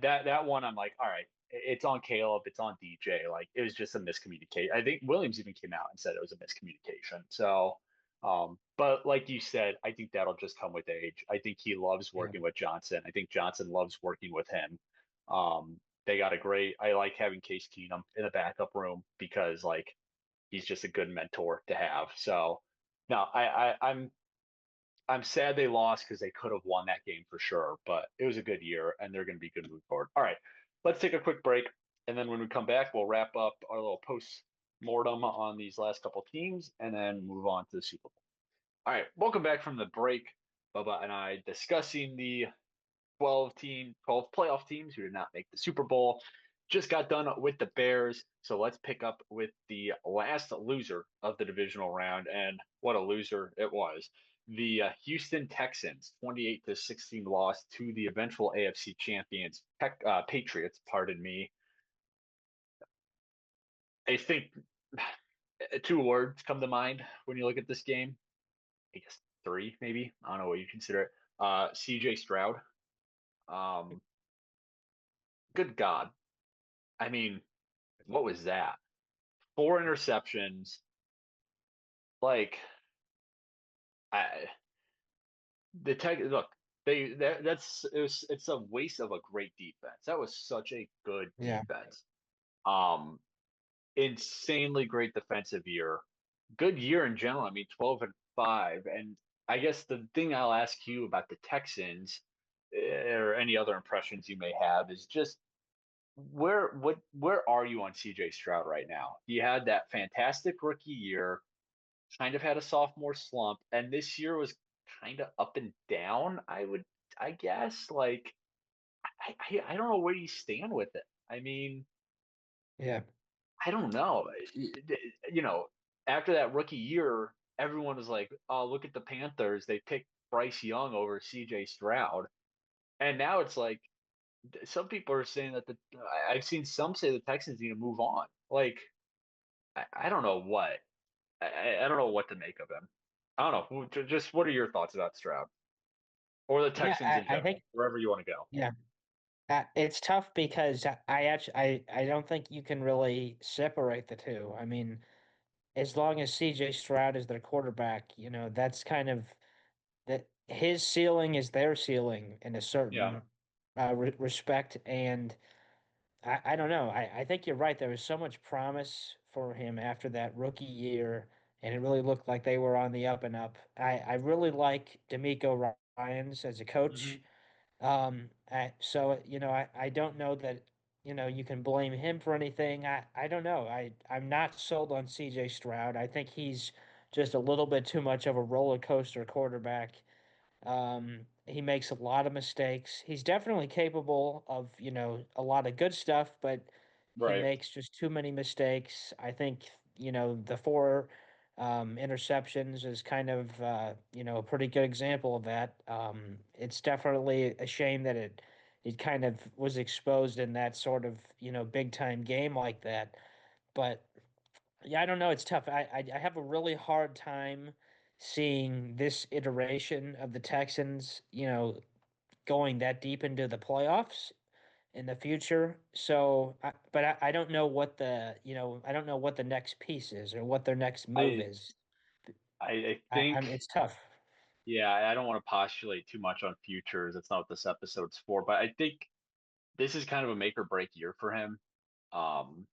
S1: that one I'm like, all right, it's on Caleb, it's on DJ. Like it was just a miscommunication. I think Williams even came out and said it was a miscommunication. So, but like you said, I think that'll just come with age. I think he loves
S2: yeah,
S1: working with Johnson. I think Johnson loves working with him. They got a great. I like having Case Keenum in the backup room because like he's just a good mentor to have. So, no, I'm sad they lost because they could have won that game for sure, but it was a good year and they're going to be good moving forward. All right, let's take a quick break. And then when we come back, we'll wrap up our little post mortem on these last couple teams and then move on to the Super Bowl. All right, welcome back from the break. Bubba and I discussing the 12 playoff teams who did not make the Super Bowl. Just got done with the Bears. So let's pick up with the last loser of the divisional round. And what a loser it was. The Houston Texans, 28-16 loss to the eventual AFC champions, Patriots, pardon me. I think two words come to mind when you look at this game. I guess three, maybe. I don't know what you consider it. CJ Stroud. Um, good God. I mean, what was that? Four interceptions. Like I the tech look, it's a waste of a great defense. That was such a good
S2: Yeah.
S1: defense. Um, Insanely great defensive year. Good year in general. I mean, 12-5. And I guess the thing I'll ask you about the Texans, or any other impressions you may have, is just where are you on CJ Stroud right now? He had that fantastic rookie year, kind of had a sophomore slump, and this year was kind of up and down, I guess. Like I don't know where you stand with it. I mean,
S2: Yeah.
S1: I don't know. You know, after that rookie year, everyone was like, "Oh, look at the Panthers. They picked Bryce Young over CJ Stroud." And now it's like some people are saying that I've seen some say the Texans need to move on. Like I don't know what I don't know what to make of him. I don't know. Just what are your thoughts about Stroud or the
S2: Yeah.
S1: Texans in
S2: I
S1: general,
S2: think,
S1: wherever you want to go?
S2: yeah. It's tough because I don't think you can really separate the two. I mean, as long as CJ Stroud is their quarterback, that's kind of that his ceiling is their ceiling in a
S1: Yeah.
S2: certain respect. And I don't know. I think you're right. There was so much promise for him after that rookie year, and it really looked like they were on the up and up. I really like D'Amico Ryans as a coach.
S1: Hmm.
S2: I don't know that, you can blame him for anything. I don't know. I'm not sold on CJ Stroud. I think he's just a little bit too much of a roller coaster quarterback. He makes a lot of mistakes. He's definitely capable of, a lot of good stuff, but he
S1: Right.
S2: makes just too many mistakes. I think, the four interceptions is kind of, a pretty good example of that. It's definitely a shame that it kind of was exposed in that sort of, big time game like that. But yeah, I don't know. It's tough. I have a really hard time seeing this iteration of the Texans, going that deep into the playoffs in the future. But I don't know what I don't know what the next piece is or what their next move
S1: I
S2: is.
S1: I
S2: I'm
S1: think
S2: it's tough.
S1: yeah, I don't want to postulate too much on futures. That's not what this episode's for, but I think this is kind of a make or break year for him. Um,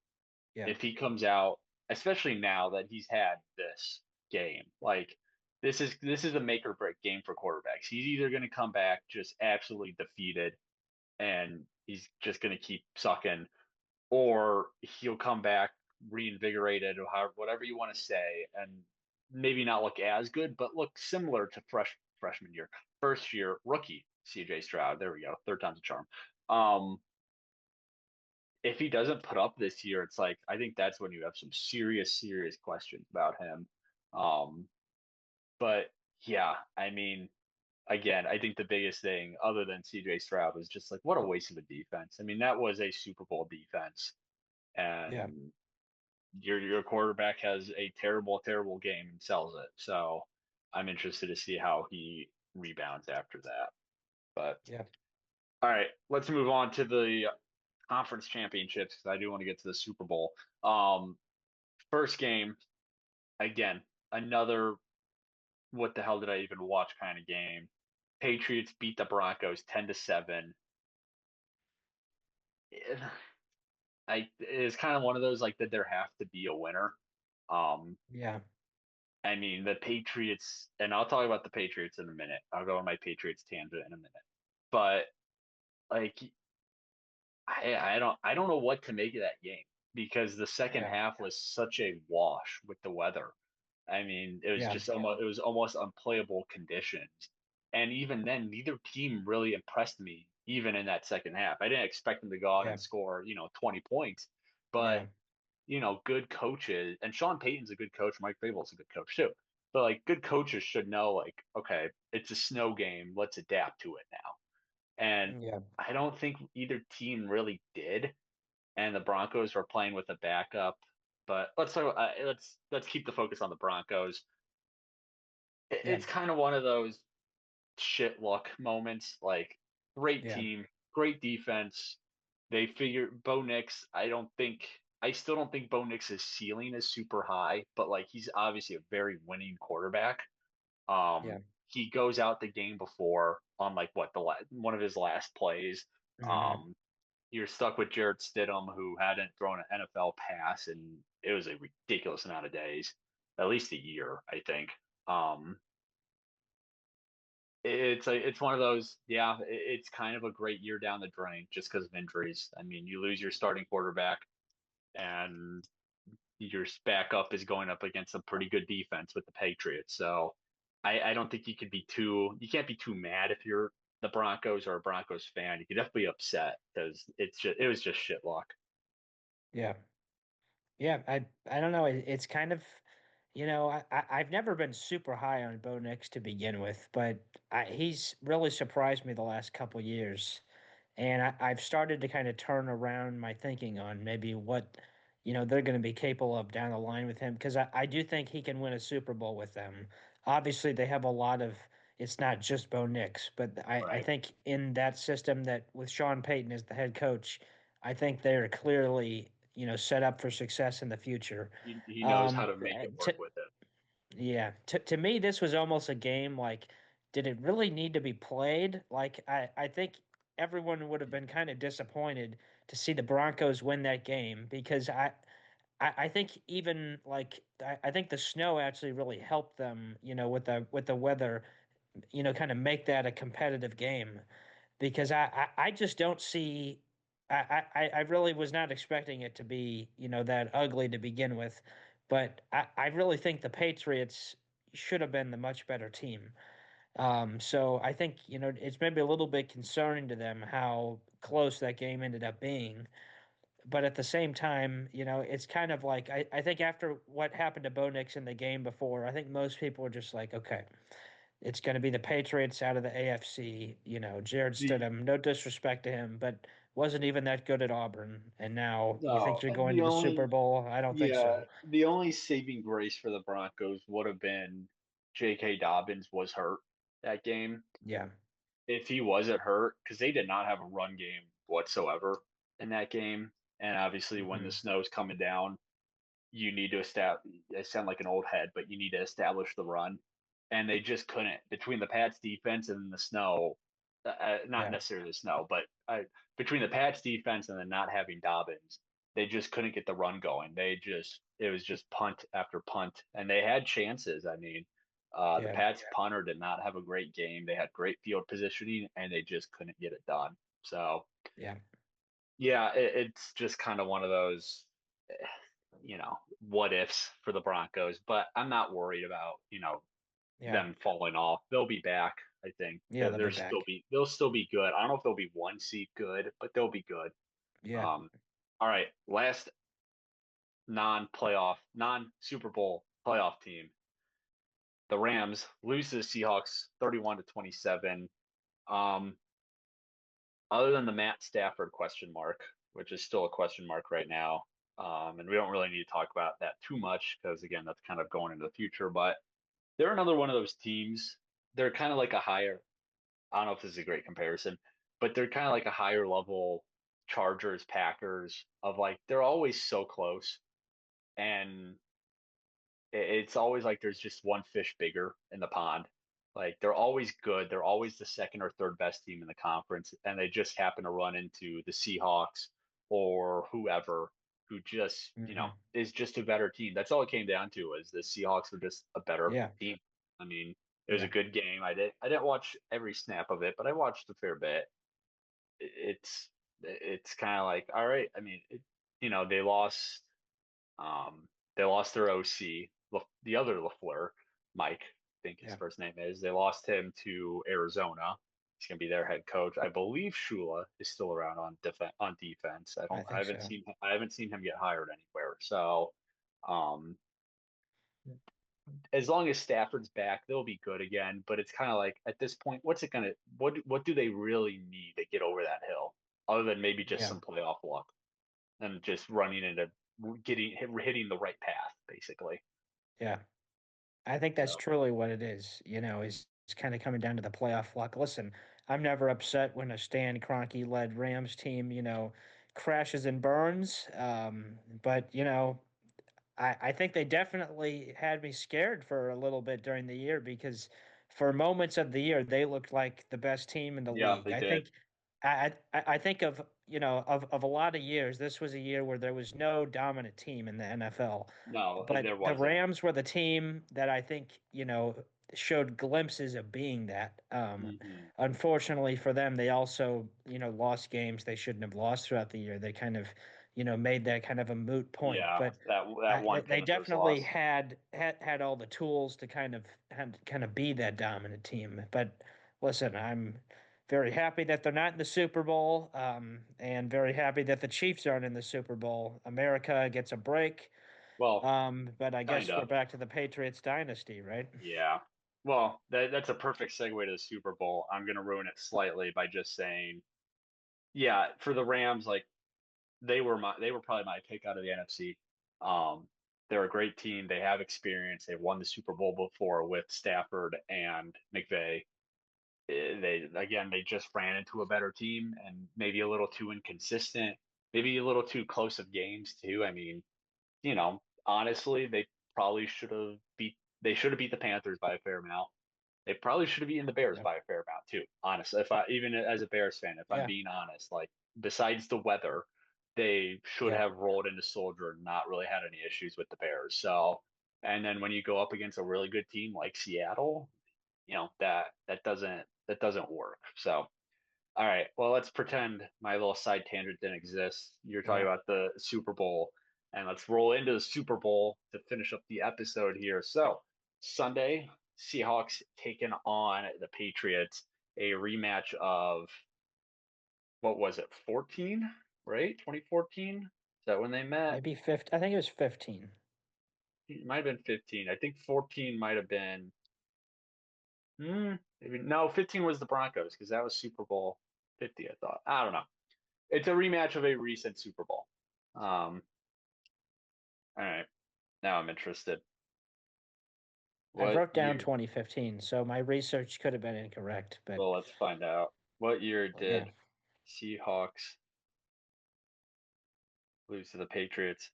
S2: Yeah,
S1: if he comes out, especially now that he's had this game, like this is a make or break game for quarterbacks. He's either going to come back just absolutely defeated and he's just going to keep sucking, or he'll come back reinvigorated, or however, whatever you want to say, and maybe not look as good, but look similar to freshman year, first year rookie CJ Stroud. There we go, third time's a charm. Um, if he doesn't put up this year, it's like I think that's when you have some serious questions about him. Um, but yeah, I mean, again, I think the biggest thing other than CJ Stroud was just like what a waste of a defense. I mean, that was a Super Bowl defense,
S2: yeah,
S1: and your quarterback has a terrible game and sells it. So I'm interested to see how he rebounds after that. But
S2: yeah,
S1: all right, let's move on to the conference championships because I do want to get to the Super Bowl. First game again, another what the hell did I even watch kind of game. Patriots beat the Broncos 10-7. It's kind of one of those like did there have to be a winner? Um,
S2: yeah,
S1: I mean, the Patriots, and I'll talk about the Patriots in a minute. I'll go on my Patriots tangent in a minute. But like, I don't know what to make of that game because the second
S2: yeah,
S1: half was such a wash with the weather. I mean, it was
S2: yeah,
S1: just almost it was almost unplayable conditions. And even then, neither team really impressed me, even in that second half. I didn't expect them to go out
S2: yeah,
S1: and score, 20 points, but
S2: yeah,
S1: good coaches, and Sean Payton's a good coach. Mike Vrabel's a good coach too. But like good coaches should know, like, okay, it's a snow game. Let's adapt to it now. And
S2: yeah,
S1: I don't think either team really did. And the Broncos were playing with a backup. But let's keep the focus on the Broncos.
S2: yeah,
S1: It's kind of one of those shit luck moments. Like great
S2: yeah,
S1: team, great defense. They figure Bo Nix. I still don't think Bo Nix's ceiling is super high, but like he's obviously a very winning quarterback.
S2: yeah,
S1: he goes out the game before on like what one of his last plays.
S2: Hmm.
S1: Um, you're stuck with Jared Stidham, who hadn't thrown an NFL pass, and it was a ridiculous amount of days, at least a year, I think. Um, it's one of those, yeah, it's kind of a great year down the drain just because of injuries. I mean, you lose your starting quarterback, and your backup is going up against a pretty good defense with the Patriots. So I don't think you can't be too mad if you're the Broncos or a Broncos fan. You could definitely be upset because it was just shit luck.
S2: Yeah. Yeah, I don't know. It's kind of, I've never been super high on Bo Nix to begin with, but he's really surprised me the last couple years. And I've started to kind of turn around my thinking on maybe what, they're going to be capable of down the line with him because I do think he can win a Super Bowl with them. Obviously, they have a lot of, it's not just Bo Nix, but I
S1: Right.
S2: think in that system that with Sean Payton as the head coach, I think they're clearly, set up for success in the future.
S1: He knows how
S2: Um,
S1: to make it
S2: to,
S1: work with it.
S2: yeah, to me, this was almost a game like, did it really need to be played? Like, I think everyone would have been kind of disappointed to see the Broncos win that game because I think even like I think the snow actually really helped them, with the weather, kind of make that a competitive game because I just don't see. I really was not expecting it to be, that ugly to begin with, but I really think the Patriots should have been the much better team. So I think, it's maybe a little bit concerning to them how close that game ended up being. But at the same time, it's kind of like I think after what happened to Bo Nix in the game before, I think most people are just like, okay, it's going to be the Patriots out of the AFC. Jared
S1: The
S2: Stidham, no disrespect to him, but wasn't even that good at Auburn. And now you think
S1: no,
S2: you're going to the Super Bowl? I don't think so.
S1: the only saving grace for the Broncos would have been J.K. Dobbins was hurt that game.
S2: Yeah.
S1: If he wasn't hurt, because they did not have a run game whatsoever in that game. And obviously, when the
S2: Hmm.
S1: snow's coming down, you need to establish. I sound like an old head, but you need to establish the run, and they just couldn't between the Pats defense and the snow. Not
S2: Yeah.
S1: necessarily the snow, but between the Pats defense and then not having Dobbins, they just couldn't get the run going. It was just punt after punt, and they had chances. I mean, the
S2: Yeah.
S1: Pats punter did not have a great game. They had great field positioning, and they just couldn't get it done. So
S2: Yeah.
S1: yeah, it's just kind of one of those, eh, what ifs for the Broncos. But I'm not worried about,
S2: Yeah.
S1: them falling off. They'll be back. I think
S2: Yeah. They'll be back.
S1: they'll still be good. I don't know if they'll be one seed good, but they'll be good.
S2: Yeah.
S1: Um, all right, last non Super Bowl playoff team. The Rams lose to the Seahawks 31-27. Um, other than the Matt Stafford question mark, which is still a question mark right now. And we don't really need to talk about that too much because, again, that's kind of going into the future. But they're another one of those teams. They're kind of like a higher, I don't know if this is a great comparison, but they're kind of like a higher level Chargers, Packers of like, they're always so close. And it's always like there's just one fish bigger in the pond. Like they're always good. They're always the second or third best team in the conference, and they just happen to run into the Seahawks or whoever who just,
S2: Hmm.
S1: is just a better team. That's all it came down to is the Seahawks were just a better
S2: Yeah.
S1: team. I mean, it was a
S2: Yeah.
S1: good game. I didn't watch every snap of it, but I watched a fair bit. It's kind of like, all right. I mean, they lost. They lost their OC, the other LaFleur, Mike, I think his
S2: Yeah.
S1: first name is. They lost him to Arizona. He's going to be their head coach. I believe Shula is still around on defense.
S2: I think so.
S1: I haven't seen him get hired anywhere. So, um, as long as Stafford's back, they'll be good again. But it's kind of like at this point, what do they really need to get over that hill, other than maybe just
S2: Yeah.
S1: some playoff luck and just running into hitting the right path, basically.
S2: Yeah. I think that's
S1: So.
S2: truly what it is, is it's kind of coming down to the playoff luck. Listen, I'm never upset when a Stan Kroenke led Rams team, crashes and burns. But I think they definitely had me scared for a little bit during the year because for moments of the year, they looked like the best team in the
S1: Yeah,
S2: league.
S1: they
S2: I
S1: did.
S2: think I think of of a lot of years, this was a year where there was no dominant team in the NFL.
S1: No,
S2: But
S1: there
S2: the
S1: wasn't.
S2: Rams were the team that I think, showed glimpses of being that.
S1: Hmm.
S2: Unfortunately for them, they also, lost games they shouldn't have lost throughout the year. They kind of, made that kind of a moot point.
S1: Yeah,
S2: But
S1: that one
S2: they
S1: Panthers
S2: definitely
S1: loss.
S2: had all the tools to kind of be that dominant team. But listen, I'm very happy that they're not in the Super Bowl, and very happy that the Chiefs aren't in the Super Bowl. America gets a break,
S1: Well,
S2: but I guess we're
S1: kinda.
S2: back to the Patriots dynasty, right?
S1: Yeah. Well, that's a perfect segue to the Super Bowl. I'm gonna ruin it slightly by just saying, yeah, for the Rams, like they were probably my pick out of the NFC. Um, they're a great team. They have experience. They've won the Super Bowl before with Stafford and McVay. They just ran into a better team and maybe a little too inconsistent, maybe a little too close of games too. I mean, honestly, they should have beat the Panthers by a fair amount. They probably should have beaten the Bears
S2: Yeah.
S1: by a fair amount too. Honestly, if I even as a Bears fan, if I'm
S2: Yeah.
S1: being honest, like besides the weather, they should
S2: Yeah.
S1: have rolled into Soldier and not really had any issues with the Bears. So, and then when you go up against a really good team like Seattle, that doesn't work. So, all right, well, let's pretend my little side tangent didn't exist. You're talking
S2: Yeah.
S1: about the Super Bowl, and let's roll into the Super Bowl to finish up the episode here. So, Sunday, Seahawks taking on the Patriots, a rematch of what was it, 14, right? 2014? Is that when they met?
S2: Maybe 50. I think it was 15.
S1: It might have been 15. I think 14 might have been, maybe, no, 15 was the Broncos because that was Super Bowl 50, I thought. I don't know. It's a rematch of a recent Super Bowl. Um, all right, now I'm interested.
S2: I
S1: What
S2: wrote down
S1: year?
S2: 2015, so my research could have been incorrect,
S1: Well, let's find out. What year
S2: but yeah.
S1: did Seahawks lose to the Patriots?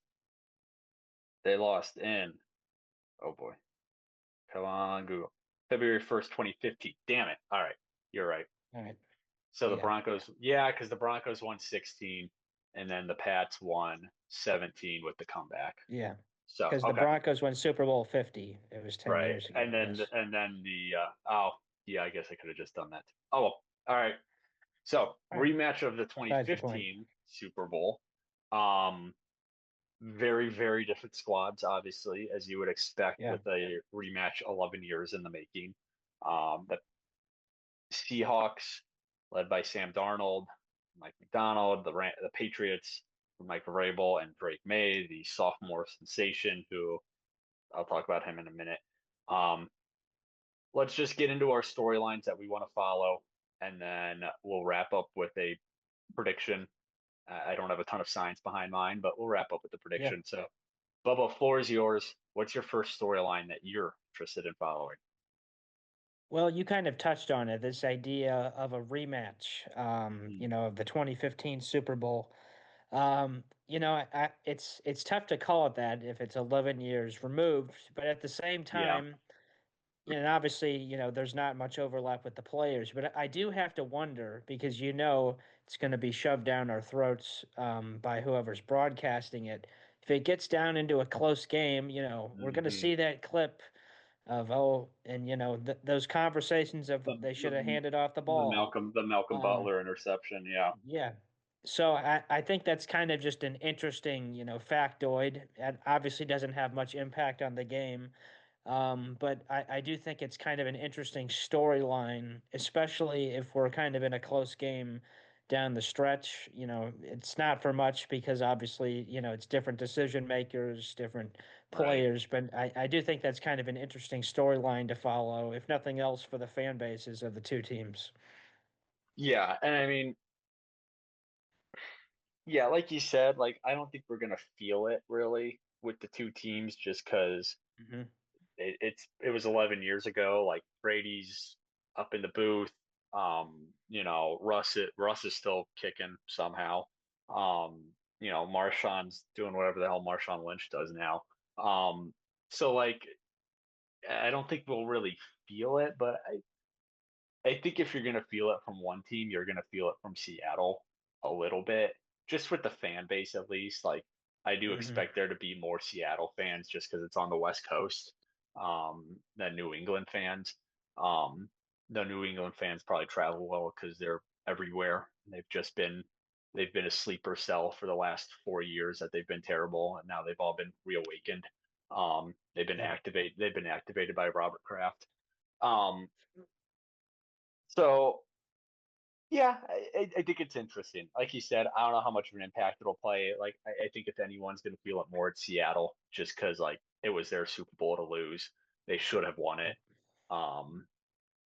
S1: They lost in, oh boy, come on, Google. February 1st, 2015. Damn it. All right, you're right.
S2: All right.
S1: So the
S2: Yeah.
S1: Broncos, yeah, because the Broncos won 16 and then the Pats won 17 with the comeback.
S2: Yeah.
S1: So,
S2: Because the
S1: okay.
S2: Broncos won Super Bowl 50. It was 10
S1: Right.
S2: years ago.
S1: And then
S2: Yes.
S1: oh yeah, I guess I could have just done that. Oh well. All right. So
S2: All right.
S1: rematch of the
S2: Besides the point.
S1: 2015 Super Bowl. Um, very, very different squads, obviously, as you would expect
S2: Yeah.
S1: with a rematch 11 years in the making. The Seahawks, led by Sam Darnold, Mike McDonald, the Patriots, Mike Vrabel and Drake May, the sophomore sensation, who I'll talk about him in a minute. Um, let's just get into our storylines that we want to follow, and then we'll wrap up with a prediction. I don't have a ton of science behind mine, but we'll wrap up with the
S2: Yeah.
S1: prediction. So, Bubba, floor is yours. What's your first storyline that you're interested in following?
S2: Well, you kind of touched on it, this idea of a rematch,
S1: Hmm.
S2: of the 2015 Super Bowl. It's tough to call it that if it's 11 years removed, but at the same
S1: Yeah.
S2: time, and obviously, there's not much overlap with the players, but I do have to wonder because it's going to be shoved down our throats, by whoever's broadcasting it. If it gets down into a close game, we're going to
S1: Hmm.
S2: see that clip of, oh, and those conversations of
S1: The,
S2: they should have
S1: the
S2: handed off the
S1: the
S2: ball.
S1: Malcolm
S2: Um,
S1: Butler interception. Yeah.
S2: yeah. So I think that's kind of just an interesting, factoid. It obviously doesn't have much impact on the game. But I do think it's kind of an interesting storyline, especially if we're kind of in a close game down the stretch. It's not for much because obviously, it's different decision makers, different
S1: Right.
S2: players, but I do think that's kind of an interesting storyline to follow, if nothing else, for the fan bases of the two teams.
S1: Yeah, and I mean, yeah, like you said, like I don't think we're gonna feel it really with the two teams just because
S2: Hmm.
S1: it was 11 years ago. Like Brady's up in the booth. Russ is still kicking somehow. Marshawn's doing whatever the hell Marshawn Lynch does now. So like I don't think we'll really feel it, but I think if you're going to feel it from one team, you're going to feel it from Seattle a little bit, just with the fan base at least. Like, I do
S2: Hmm.
S1: expect there to be more Seattle fans just because it's on the West Coast than New England fans. Um, the New England fans probably travel well because they're everywhere. They've been a sleeper cell for the last 4 years that they've been terrible, and now they've all been reawakened.
S2: Yeah.
S1: They've been activated by Robert Kraft. Um, so yeah, I think it's interesting. Like you said, I don't know how much of an impact it'll play. Like I think if anyone's going to feel it more, it's Seattle, just because like it was their Super Bowl to lose. They should have won it. Um,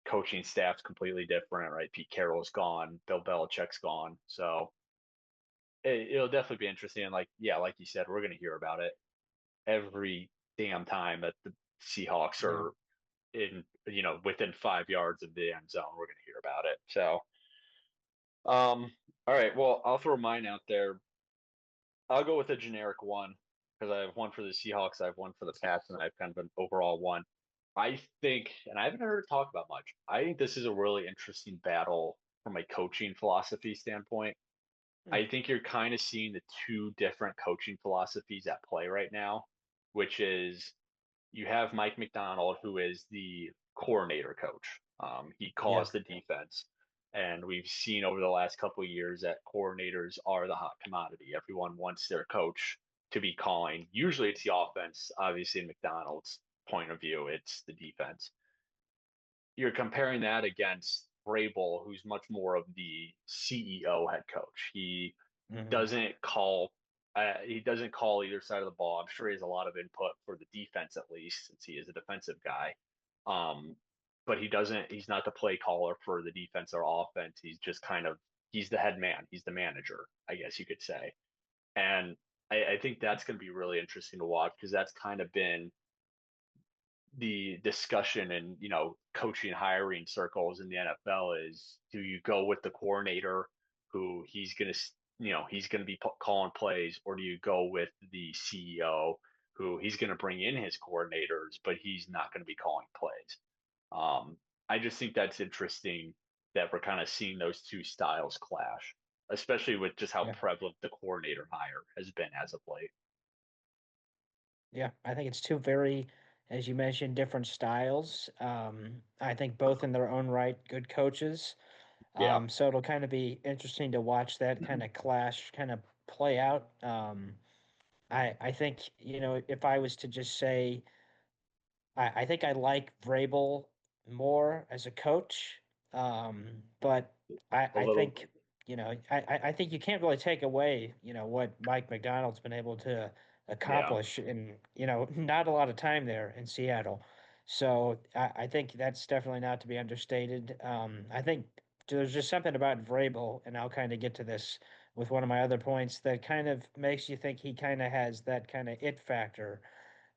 S1: Coaching staff's completely different, right? Pete Carroll's gone, Bill Belichick's gone, so it'll definitely be interesting. And like yeah, like you said, we're going to hear about it every damn time that the Seahawks
S2: Yeah.
S1: are in, within 5 yards of the end zone. We're going to hear about it. So. All right. Well, I'll throw mine out there. I'll go with a generic one because I have one for the Seahawks, I have one for the Pats, and I have kind of an overall one. I think, and I haven't heard it talked about much. I think this is a really interesting battle from a coaching philosophy standpoint.
S2: Mm.
S1: I think you're kind of seeing the two different coaching philosophies at play right now, which is you have Mike McDonald, who is the coordinator coach. He
S2: Yeah.
S1: calls the defense. And we've seen over the last couple of years that coordinators are the hot commodity. Everyone wants their coach to be calling. Usually it's the offense. Obviously, in McDonald's point of view, it's the defense. You're comparing that against Vrabel, who's much more of the CEO head coach.
S2: Hmm.
S1: Doesn't call he doesn't call either side of the ball. I'm sure he has a lot of input for the defense at least, since he is a defensive guy. Um, but he's not the play caller for the defense or offense. He's just kind of he's the head man. He's the manager, I guess you could say. And I think that's going to be really interesting to watch because that's kind of been the discussion in coaching hiring circles in the NFL is, do you go with the coordinator who he's going to be calling plays, or do you go with the CEO who he's going to bring in his coordinators but he's not going to be calling plays. I just think that's interesting that we're kind of seeing those two styles clash, especially with just how
S2: Yeah.
S1: prevalent the coordinator hire has been as of late.
S2: Yeah. I think it's two very, as you mentioned, different styles. I think both in their own right, good coaches.
S1: Yeah.
S2: So it'll kind of be interesting to watch that kind of clash kind of play out. I think, if I was to just say, I think I like Vrabel more as a coach, but
S1: A
S2: I
S1: little.
S2: think I think you can't really take away what Mike McDonald's been able to
S1: Yeah.
S2: accomplish in not a lot of time there in Seattle. So I think that's definitely not to be understated. I think there's just something about Vrabel, and I'll kind of get to this with one of my other points that kind of makes you think he kind of has that kind of it factor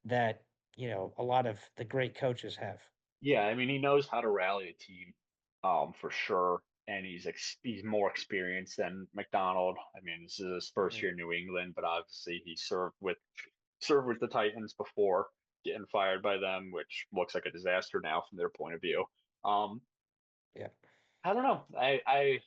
S2: that a lot of the great coaches have.
S1: Yeah, I mean, he knows how to rally a team, for sure, and he's more experienced than McDonald. I mean, this is his first
S2: Mhm.
S1: year in New England, but obviously he served with the Titans before getting fired by them, which looks like a disaster now from their point of view. Um,
S2: Yeah,
S1: I don't know. I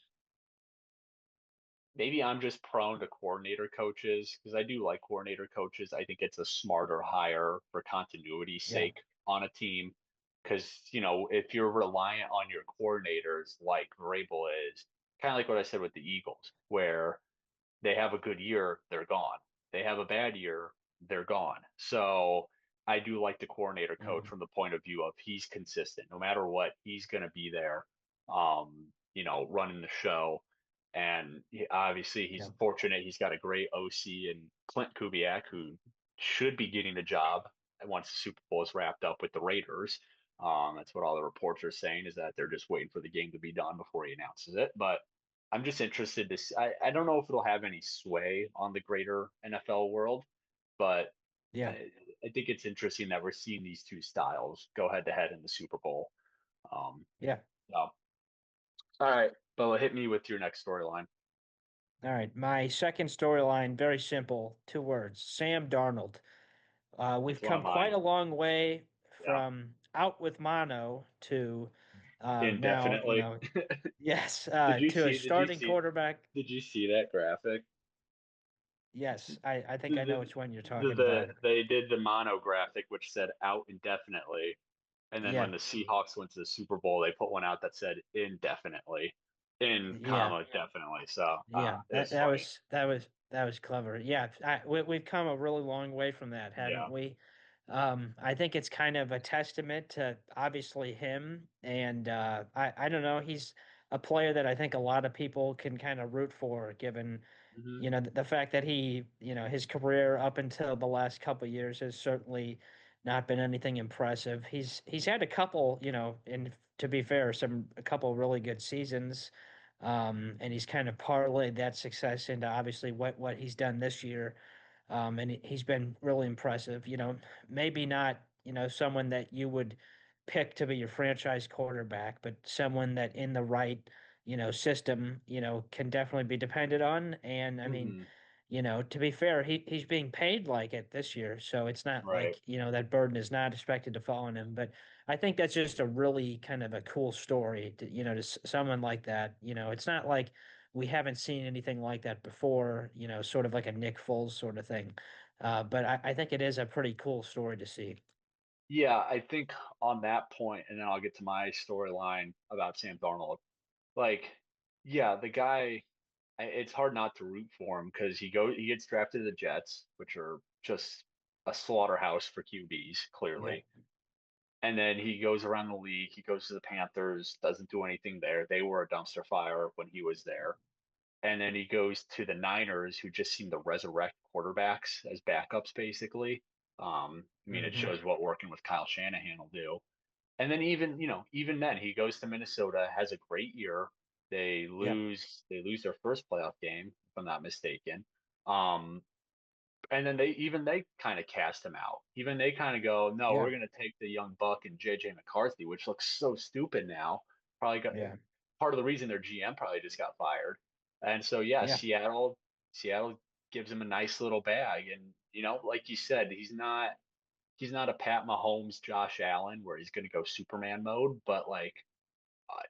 S1: maybe I'm just prone to coordinator coaches because I do like coordinator coaches. I think it's a smarter hire for continuity's
S2: yeah,
S1: sake on a team. Because, if you're reliant on your coordinators like Vrabel is, kind of like what I said with the Eagles, where they have a good year, they're gone. They have a bad year, they're gone. So I do like the coordinator coach
S2: mhm,
S1: from the point of view of he's consistent. No matter what, he's going to be there, running the show. And obviously, he's
S2: yeah,
S1: fortunate. He's got a great OC and Clint Kubiak, who should be getting the job once the Super Bowl is wrapped up with the Raiders. That's what all the reports are saying, is that they're just waiting for the game to be done before he announces it. But I'm just interested to see. I don't know if it'll have any sway on the greater NFL world, but
S2: yeah,
S1: I think it's interesting that we're seeing these two styles go head to head in the Super Bowl. Um,
S2: yeah.
S1: so, all right, Bella, hit me with your next storyline.
S2: All right. My second storyline, very simple, two words: Sam Darnold.
S1: That's
S2: We've
S1: one of
S2: come quite
S1: mine.
S2: a long way
S1: Yeah.
S2: from out with mono to now,
S1: Indefinitely.
S2: yes,
S1: Did you
S2: to a
S1: see? Did you
S2: starting
S1: see?
S2: quarterback.
S1: Did you see that graphic?
S2: Yes, I think
S1: The,
S2: I know
S1: the,
S2: which one you're
S1: the,
S2: talking about.
S1: they did the mono graphic which said out indefinitely, and then when
S2: Yeah,
S1: the Seahawks went to the Super Bowl, they put one out that said indefinitely, in
S2: yeah.
S1: comma definitely. So
S2: Yeah, that
S1: it's
S2: that
S1: funny.
S2: was that was that was clever. Yeah, we've come a really long way from that, haven't
S1: Yeah.
S2: we? I think it's kind of a testament to obviously him, and I don't know, he's a player that I think a lot of people can kind of root for, given
S1: Hmm.
S2: the fact that his career up until the last couple of years has certainly not been anything impressive. He's had a couple, and to be fair, a couple really good seasons. And he's kind of parlayed that success into obviously what he's done this year. And he's been really impressive. Maybe not, someone that you would pick to be your franchise quarterback, but someone that in the right, system, can definitely be depended on. And I mean,
S1: Hmm.
S2: to be fair, he's being paid like it this year, so it's not
S1: Right.
S2: like, that burden is not expected to fall on him. But I think that's just a really kind of a cool story to someone like that. It's not like we haven't seen anything like that before, sort of like a Nick Foles sort of thing. But I think it is a pretty cool story to see.
S1: Yeah, I think on that point, and then I'll get to my storyline about Sam Darnold. Like, yeah, the guy, it's hard not to root for him because he gets drafted to the Jets, which are just a slaughterhouse for QBs,
S2: Yeah.
S1: clearly. And then he goes around the league. He goes to the Panthers, doesn't do anything there. They were a dumpster fire when he was there. And then he goes to the Niners, who just seem to resurrect quarterbacks as backups, basically. I mean, it
S2: Hmm.
S1: shows what working with Kyle Shanahan will do. And then even then, he goes to Minnesota, has a great year.
S2: Yep.
S1: They lose their first playoff game, if I'm not mistaken. Um, and then they kind of cast him out. Even they kind of go, no, we're
S2: Yeah.
S1: going to take the young buck and JJ McCarthy, which looks so stupid now. Probably got
S2: Yeah.
S1: part of the reason their GM probably just got fired. And so yeah,
S2: Yeah.
S1: Seattle gives him a nice little bag, and like you said, he's not a Pat Mahomes, Josh Allen, where he's going to go Superman mode, but like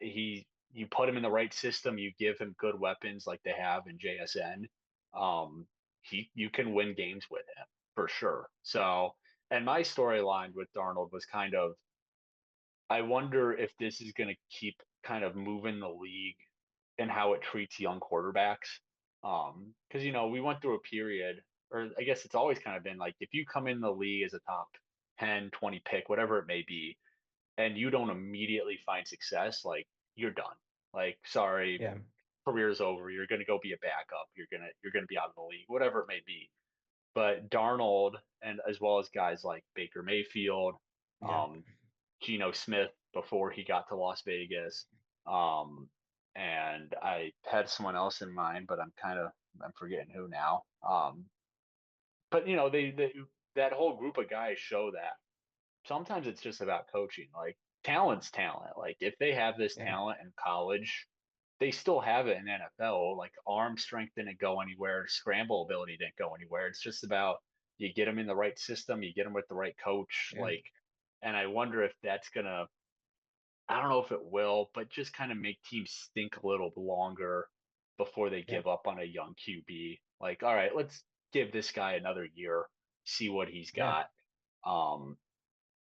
S1: you put him in the right system, you give him good weapons like they have in JSN. Um, you can win games with him for sure. So, and my storyline with Darnold was kind of, I wonder if this is going to keep kind of moving the league and how it treats young quarterbacks. Because we went through a period, or I guess it's always kind of been like if you come in the league as a top 10, 20 pick, whatever it may be, and you don't immediately find success, like you're done. Like, sorry,
S2: Yeah.
S1: career's over. You're gonna go be a backup. You're gonna be out of the league, whatever it may be. But Darnold, and as well as guys like Baker Mayfield,
S2: Yeah.
S1: um, Geno Smith before he got to Las Vegas, um, and I had someone else in mind, but I'm forgetting who now. But that whole group of guys show that sometimes it's just about coaching. Like talent's talent. Like if they have this
S2: Yeah.
S1: talent in college, they still have it in NFL. Like arm strength didn't go anywhere, scramble ability didn't go anywhere. It's just about you get them in the right system, you get them with the right coach.
S2: Yeah.
S1: Like, and I wonder if that's gonna. I don't know if it will, but just kind of make teams think a little longer before they
S2: Yeah.
S1: give up on a young QB. Like, all right, let's give this guy another year, see what he's
S2: Yeah.
S1: got. Um,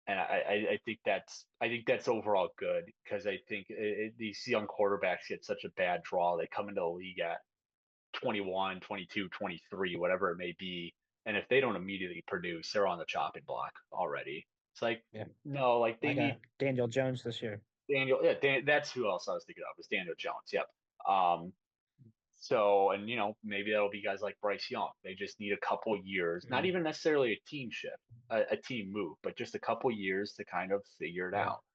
S1: and I think that's overall good because I think these young quarterbacks get such a bad draw. They come into the league at 21, 22, 23, whatever it may be, and if they don't immediately produce, they're on the chopping block already. It's like
S2: Yeah.
S1: no, like they
S2: Like
S1: need
S2: Daniel Jones this year.
S1: Daniel. Yeah, that's who else I was thinking of was Daniel Jones. Yep. Um, so, and maybe that'll be guys like Bryce Young. They just need a couple years, not
S2: Mm.
S1: even necessarily a team shift, a team move, but just a couple years to kind of figure it
S2: Yeah.
S1: out.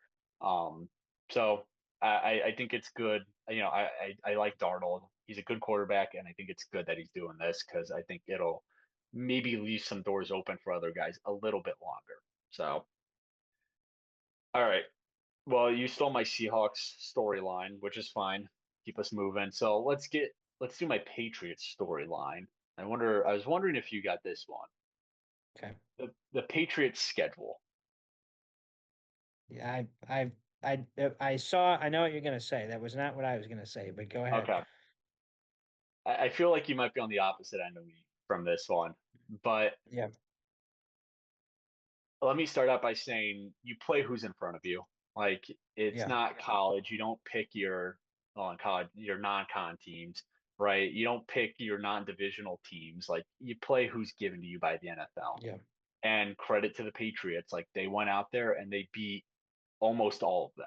S1: Um, so I think it's good. I like Darnold. He's a good quarterback, and I think it's good that he's doing this because I think it'll maybe leave some doors open for other guys a little bit longer. So, all right. Well, you stole my Seahawks storyline, which is fine. Keep us moving. So let's do my Patriots storyline. I was wondering if you got this one.
S2: Okay.
S1: The Patriots schedule.
S2: Yeah, I saw. I know what you're gonna say. That was not what I was gonna say, but go ahead.
S1: Okay. I feel like you might be on the opposite end of me from this one, but
S2: Yeah,
S1: let me start out by saying you play who's in front of you. Like it's
S2: yeah,
S1: not college. You don't pick well, in college, your non-con teams, right? You don't pick your non-divisional teams. Like you play who's given to you by the NFL.
S2: yeah,
S1: And credit to the Patriots, like they went out there and they beat almost all of them.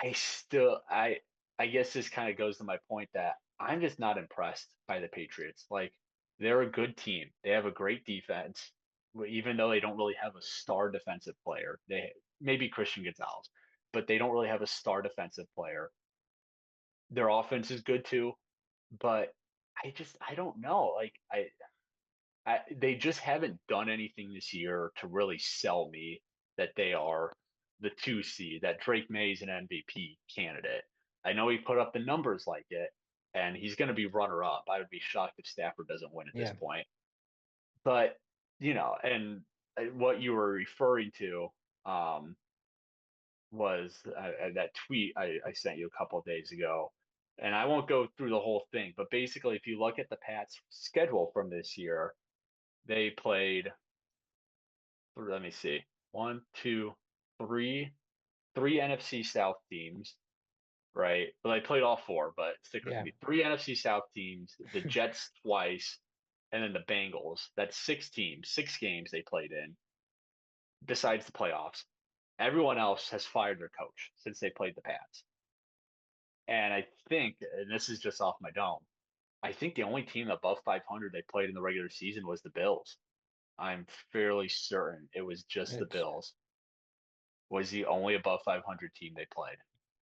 S1: I still I guess this kind of goes to my point that I'm just not impressed by the Patriots. Like they're a good team. They have a great defense, even though they don't really have a star defensive player. They maybe Christian Gonzalez, but they don't really have a star defensive player. Their offense is good too, but I don't know. They just haven't done anything this year to really sell me that they are the two seed, that Drake May is an MVP candidate. I know he put up the numbers like it, and he's going to be runner up. I would be shocked if Stafford doesn't win at this
S2: yeah,
S1: point. But, and what you were referring to um, was that tweet I sent you a couple of days ago. And I won't go through the whole thing, but basically, if you look at the Pats' schedule from this year, they played let me see. One, two, three, three NFC South teams, right? Well, I played all four, but stick with
S2: yeah.
S1: me. Three NFC South teams, the Jets twice, and then the Bengals. That's six teams, six games they played in, besides the playoffs. Everyone else has fired their coach since they played the Pats. And I think, and this is just off my dome, I think the only team above 500 they played in the regular season was the Bills. I'm fairly certain it was just the
S2: It's
S1: Bills. Was the only above 500 team they played.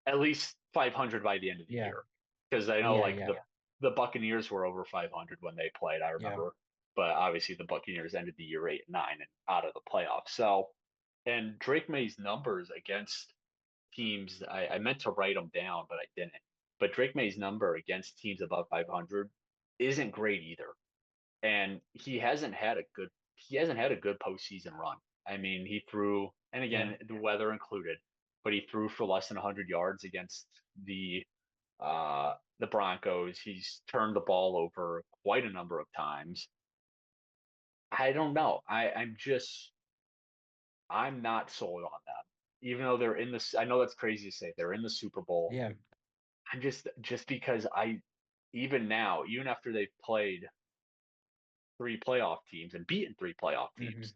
S1: At least 500 by the end of the
S2: yeah,
S1: year. Because I know
S2: yeah,
S1: like
S2: yeah,
S1: the Buccaneers were over 500 when they played, I
S2: yeah,
S1: remember. But obviously the Buccaneers ended the year 8-9 and out of the playoffs. So, and Drake May's numbers against teams, I meant to write them down, but I didn't. But Drake May's number against teams above 500 isn't great either, and he hasn't had a good postseason run. I mean, he threw, and
S2: yeah.
S1: again, the weather included, but he threw for less than 100 yards against the Broncos. He's turned the ball over quite a number of times. I don't know. I'm not sold on them. Even though they're in this, I know that's crazy to say they're in the Super Bowl.
S2: Yeah.
S1: I'm just because even now, even after they've played three playoff teams and beaten three playoff
S2: Hmm.
S1: teams.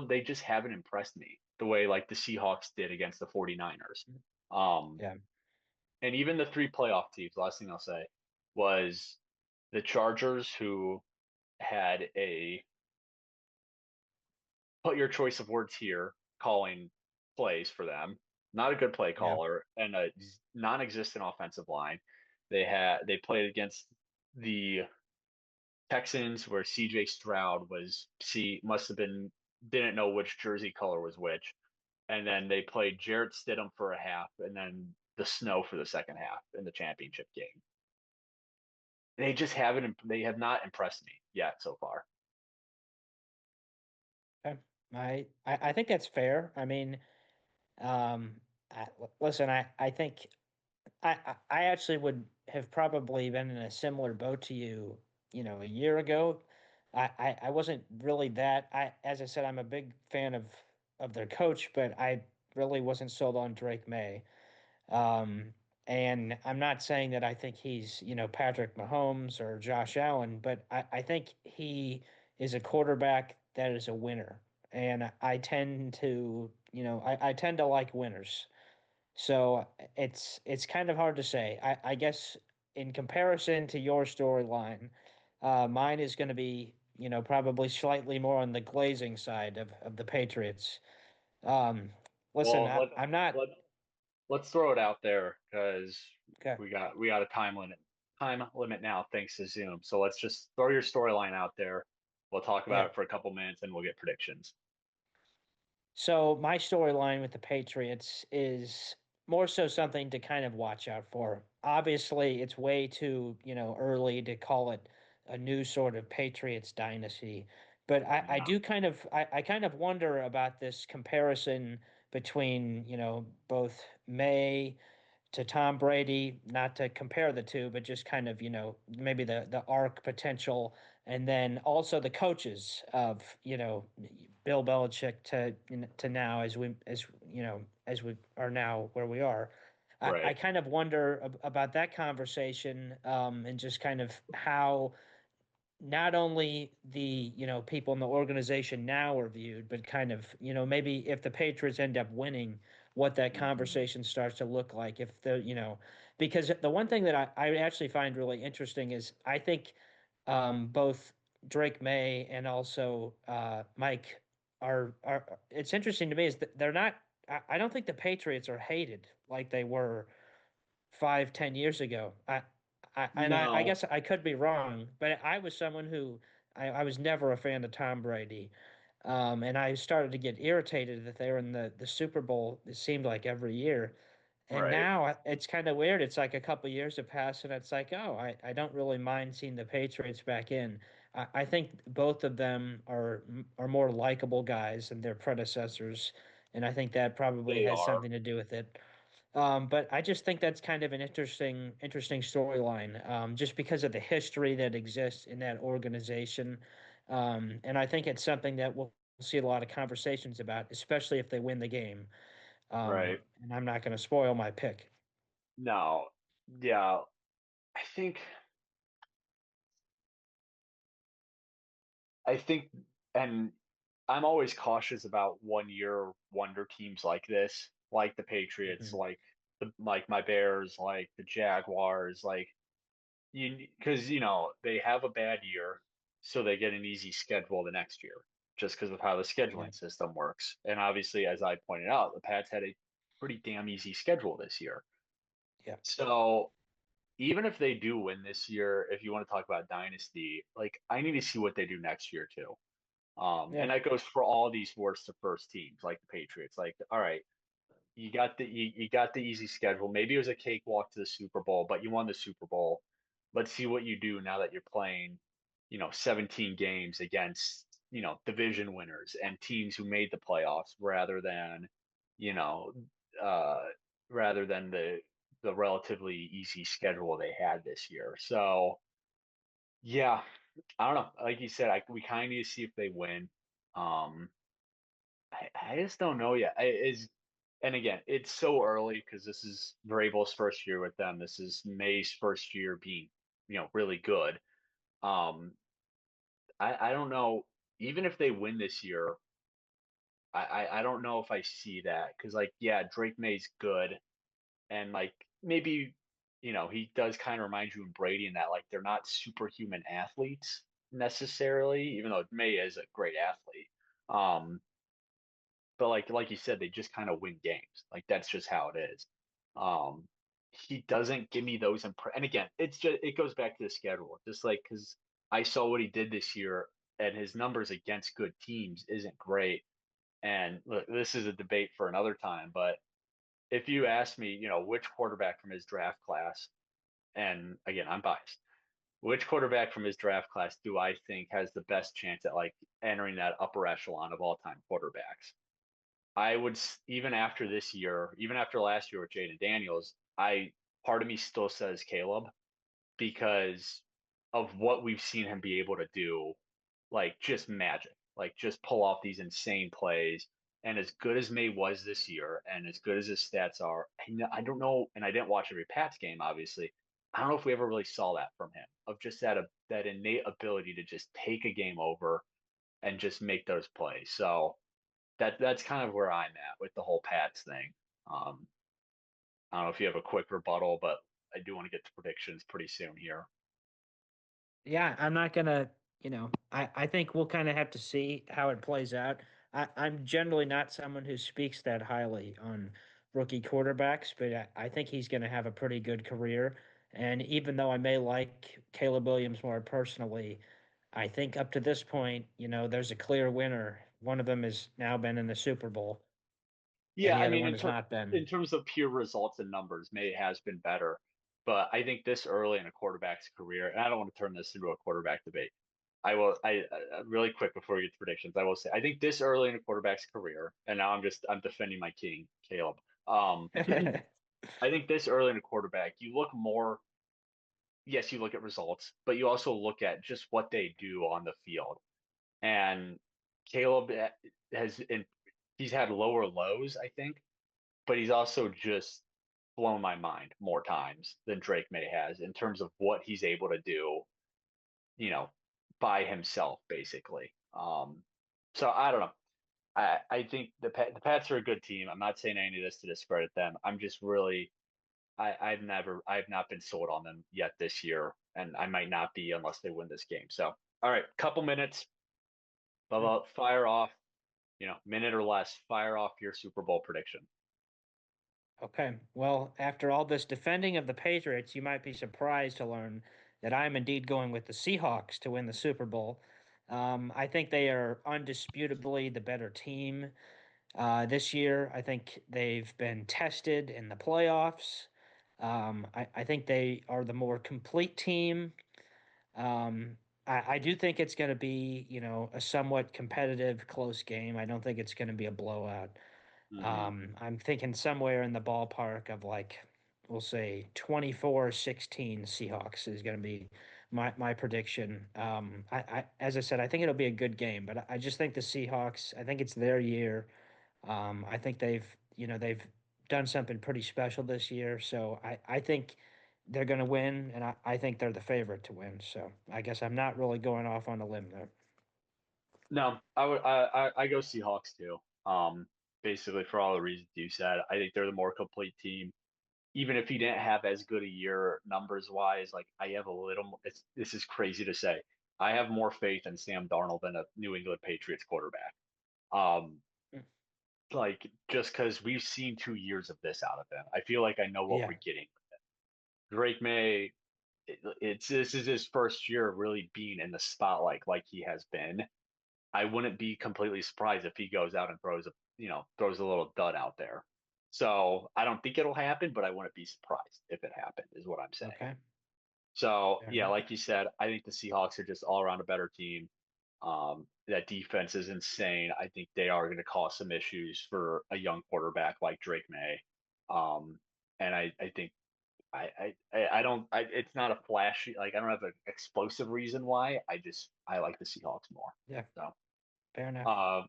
S1: They just haven't impressed me the way like the Seahawks did against the 49ers. Um,
S2: Yeah.
S1: and even the three playoff teams, last thing I'll say was the Chargers who had a put your choice of words here calling plays for them. Not a good play
S2: Yeah.
S1: caller and a non-existent offensive line. They played against the Texans where CJ Stroud was see must have been didn't know which jersey color was which. And then they played Jarrett Stidham for a half and then the snow for the second half in the championship game. They have not impressed me yet so far.
S2: Okay. I think that's fair. I mean, listen, I think I actually would have probably been in a similar boat to you, a year ago. I wasn't really that. As I said, I'm a big fan of their coach, but I really wasn't sold on Drake May. Um, and I'm not saying that I think he's, Patrick Mahomes or Josh Allen, but I think he is a quarterback that is a winner. And I tend to, I tend to like winners. So it's kind of hard to say. I guess in comparison to your storyline, mine is going to be, probably slightly more on the glazing side of the Patriots. Um, listen,
S1: Well,
S2: I'm not.
S1: let let's throw it out there because
S2: Okay.
S1: we got a time limit now thanks to Zoom. So let's just throw your storyline out there. We'll talk about
S2: Yeah.
S1: it for a couple minutes and we'll get predictions.
S2: So my storyline with the Patriots is more so something to kind of watch out for. Obviously, it's way too, early to call it a new sort of Patriots dynasty, But I
S1: Yeah.
S2: do I kind of wonder about this comparison between, both May to Tom Brady, not to compare the two, but just kind of, maybe the arc potential, and then also the coaches of, Bill Belichick to now as we are now where we are. I
S1: Right.
S2: kind of wonder about that conversation, and just kind of how not only the people in the organization now are viewed, but kind of maybe if the Patriots end up winning, what that
S1: Hmm.
S2: conversation starts to look like. If the because the one thing that I actually find really interesting is I think both Drake May and also Mike are it's interesting to me is that they're not. I don't think the Patriots are hated like they were 5, 10 years ago. I
S1: No.
S2: guess I could be wrong, but I was someone who I was never a fan of Tom Brady. And I started to get irritated that they were in the Super Bowl, it seemed like every year. And
S1: Right.
S2: now it's kind of weird. It's like a couple years have passed, and it's like, oh, I don't really mind seeing the Patriots back in. I think both of them are more likable guys than their predecessors, and I think that probably
S1: They
S2: has
S1: are.
S2: something to do with it. But I just think that's kind of an interesting storyline, just because of the history that exists in that organization. And I think it's something that we'll see a lot of conversations about, especially if they win the game.
S1: Right.
S2: And I'm not going to spoil my pick.
S1: No. Yeah. I think I think and I'm always cautious about 1 year wonder teams like this, like the Patriots,
S2: Mhm.
S1: like my Bears, like the Jaguars, like you because they have a bad year, so they get an easy schedule the next year, just because of how the
S2: Yeah,
S1: scheduling system works. And obviously, as I pointed out, the Pats had a pretty damn easy schedule this year.
S2: yeah,
S1: So even if they do win this year, if you want to talk about dynasty, like I need to see what they do next year too.
S2: yeah,
S1: And that goes for all these worst to first teams like the Patriots. Like, all right, you got the easy schedule. Maybe it was a cakewalk to the Super Bowl, but you won the Super Bowl. Let's see what you do now that you're playing, 17 games against, division winners and teams who made the playoffs you know, uh, rather than the relatively easy schedule they had this year. So yeah, I don't know. Like you said, we kind of need to see if they win. Um, I just don't know yet. And again, it's so early because this is Vrabel's first year with them. This is May's first year being, really good. Um, I don't know. Even if they win this year, I don't know if I see that because like yeah, Drake May's good and like maybe he does kind of remind you of Brady in that like they're not superhuman athletes necessarily, even though May is a great athlete. Um, but like you said, they just kind of win games. Like that's just how it is. Um, he doesn't give me those and again, it goes back to the schedule. Just like because I saw what he did this year, and his numbers against good teams isn't great. And look, this is a debate for another time. But if you ask me, which quarterback from his draft class, and again, I'm biased. Which quarterback from his draft class do I think has the best chance at like entering that upper echelon of all time quarterbacks? I would even after this year, even after last year with Jaden Daniels, I part of me still says Caleb because of what we've seen him be able to do, like just magic, like just pull off these insane plays. And as good as May was this year, and as good as his stats are, I don't know, and I didn't watch every Pats game, obviously. I don't know if we ever really saw that from him, of just that innate ability to just take a game over and just make those plays. So that's kind of where I'm at with the whole Pats thing. Um, I don't know if you have a quick rebuttal, but I do want to get to predictions pretty soon here.
S2: yeah. I'm not gonna, I think we'll kind of have to see how it plays out. I'm generally not someone who speaks that highly on rookie quarterbacks, but I think he's going to have a pretty good career. And even though I may like Caleb Williams more personally, I think up to this point, there's a clear winner. One of them has now been in the Super Bowl, and
S1: Yeah,
S2: the
S1: I
S2: other
S1: mean,
S2: one has not been.
S1: in terms of pure results and numbers, May has been better, but I think this early in a quarterback's career, and I don't want to turn this into a quarterback debate. I will. Really quick before we get to predictions, I will say I think this early in a quarterback's career, and now I'm defending my king, Caleb. I think this early in a quarterback, you look more. Yes, you look at results, but you also look at just what they do on the field. And Caleb has, he's had lower lows, I think, but he's also just blown my mind more times than Drake May has in terms of what he's able to do, you know, by himself, basically. So I don't know. I think the Pats are a good team. I'm not saying any of this to discredit them. I'm just really I've not been sold on them yet this year, and I might not be unless they win this game. So all right, couple minutes, Bubba, fire off, minute or less, fire off your Super Bowl prediction.
S2: Okay. Well, after all this defending of the Patriots, you might be surprised to learn that I'm indeed going with the Seahawks to win the Super Bowl. I think they are undisputably the better team this year. I think they've been tested in the playoffs. I think they are the more complete team. I do think it's going to be, a somewhat competitive, close game. I don't think it's going to be a blowout.
S1: Hmm.
S2: I'm thinking somewhere in the ballpark of like, we'll say 24-16 Seahawks is going to be my prediction. As I said, I think it'll be a good game, but I just think the Seahawks, I think it's their year. I think they've done something pretty special this year. So I think they're going to win, and I think they're the favorite to win. So I guess I'm not really going off on a limb there.
S1: No, I go Seahawks too. Basically for all the reasons you said, I think they're the more complete team. Even if he didn't have as good a year numbers wise, like I have a little. This is crazy to say. I have more faith in Sam Darnold than a New England Patriots quarterback. Um, like just because we've seen 2 years of this out of him, I feel like I know what we're
S2: Yeah.
S1: getting. Drake May, it's this is his first year really being in the spotlight like he has been. I wouldn't be completely surprised if he goes out and throws a little dud out there. So I don't think it'll happen, but I wouldn't be surprised if it happened, is what I'm saying.
S2: Okay.
S1: So
S2: Fair
S1: yeah,
S2: enough.
S1: like you said, I think the Seahawks are just all around a better team. That defense is insane. I think they are going to cause some issues for a young quarterback like Drake May. Um, and I think I don't it's not a flashy, like I don't have an explosive reason why. I like the Seahawks more.
S2: Yeah.
S1: So
S2: Fair enough.
S1: uh,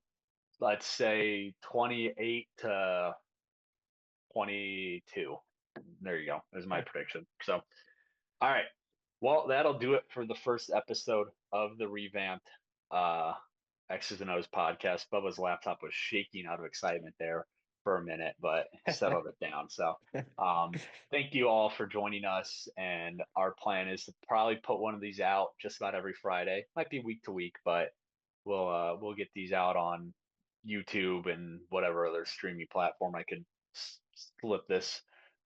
S1: let's say 28 to 22. There you go. Is my
S2: Okay.
S1: prediction. So all right. Well, that'll do it for the first episode of the revamped uh, X's and O's podcast. Bubba's laptop was shaking out of excitement there for a minute, but settled it down. So, thank you all for joining us. And our plan is to probably put one of these out just about every Friday. Might be week to week, but we'll get these out on YouTube and whatever other streaming platform I could slip this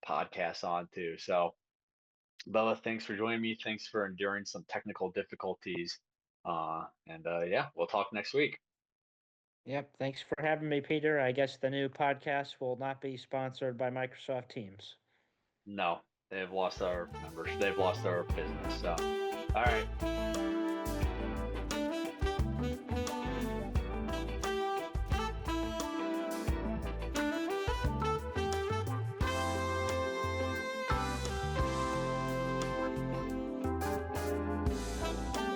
S1: podcast onto. So. Bella, thanks for joining me. Thanks for enduring some technical difficulties. And yeah, we'll talk next week.
S2: Yep. Thanks for having me, Peter. I guess the new podcast will not be sponsored by Microsoft Teams.
S1: No, they've lost our members. They've lost our business. So, all right.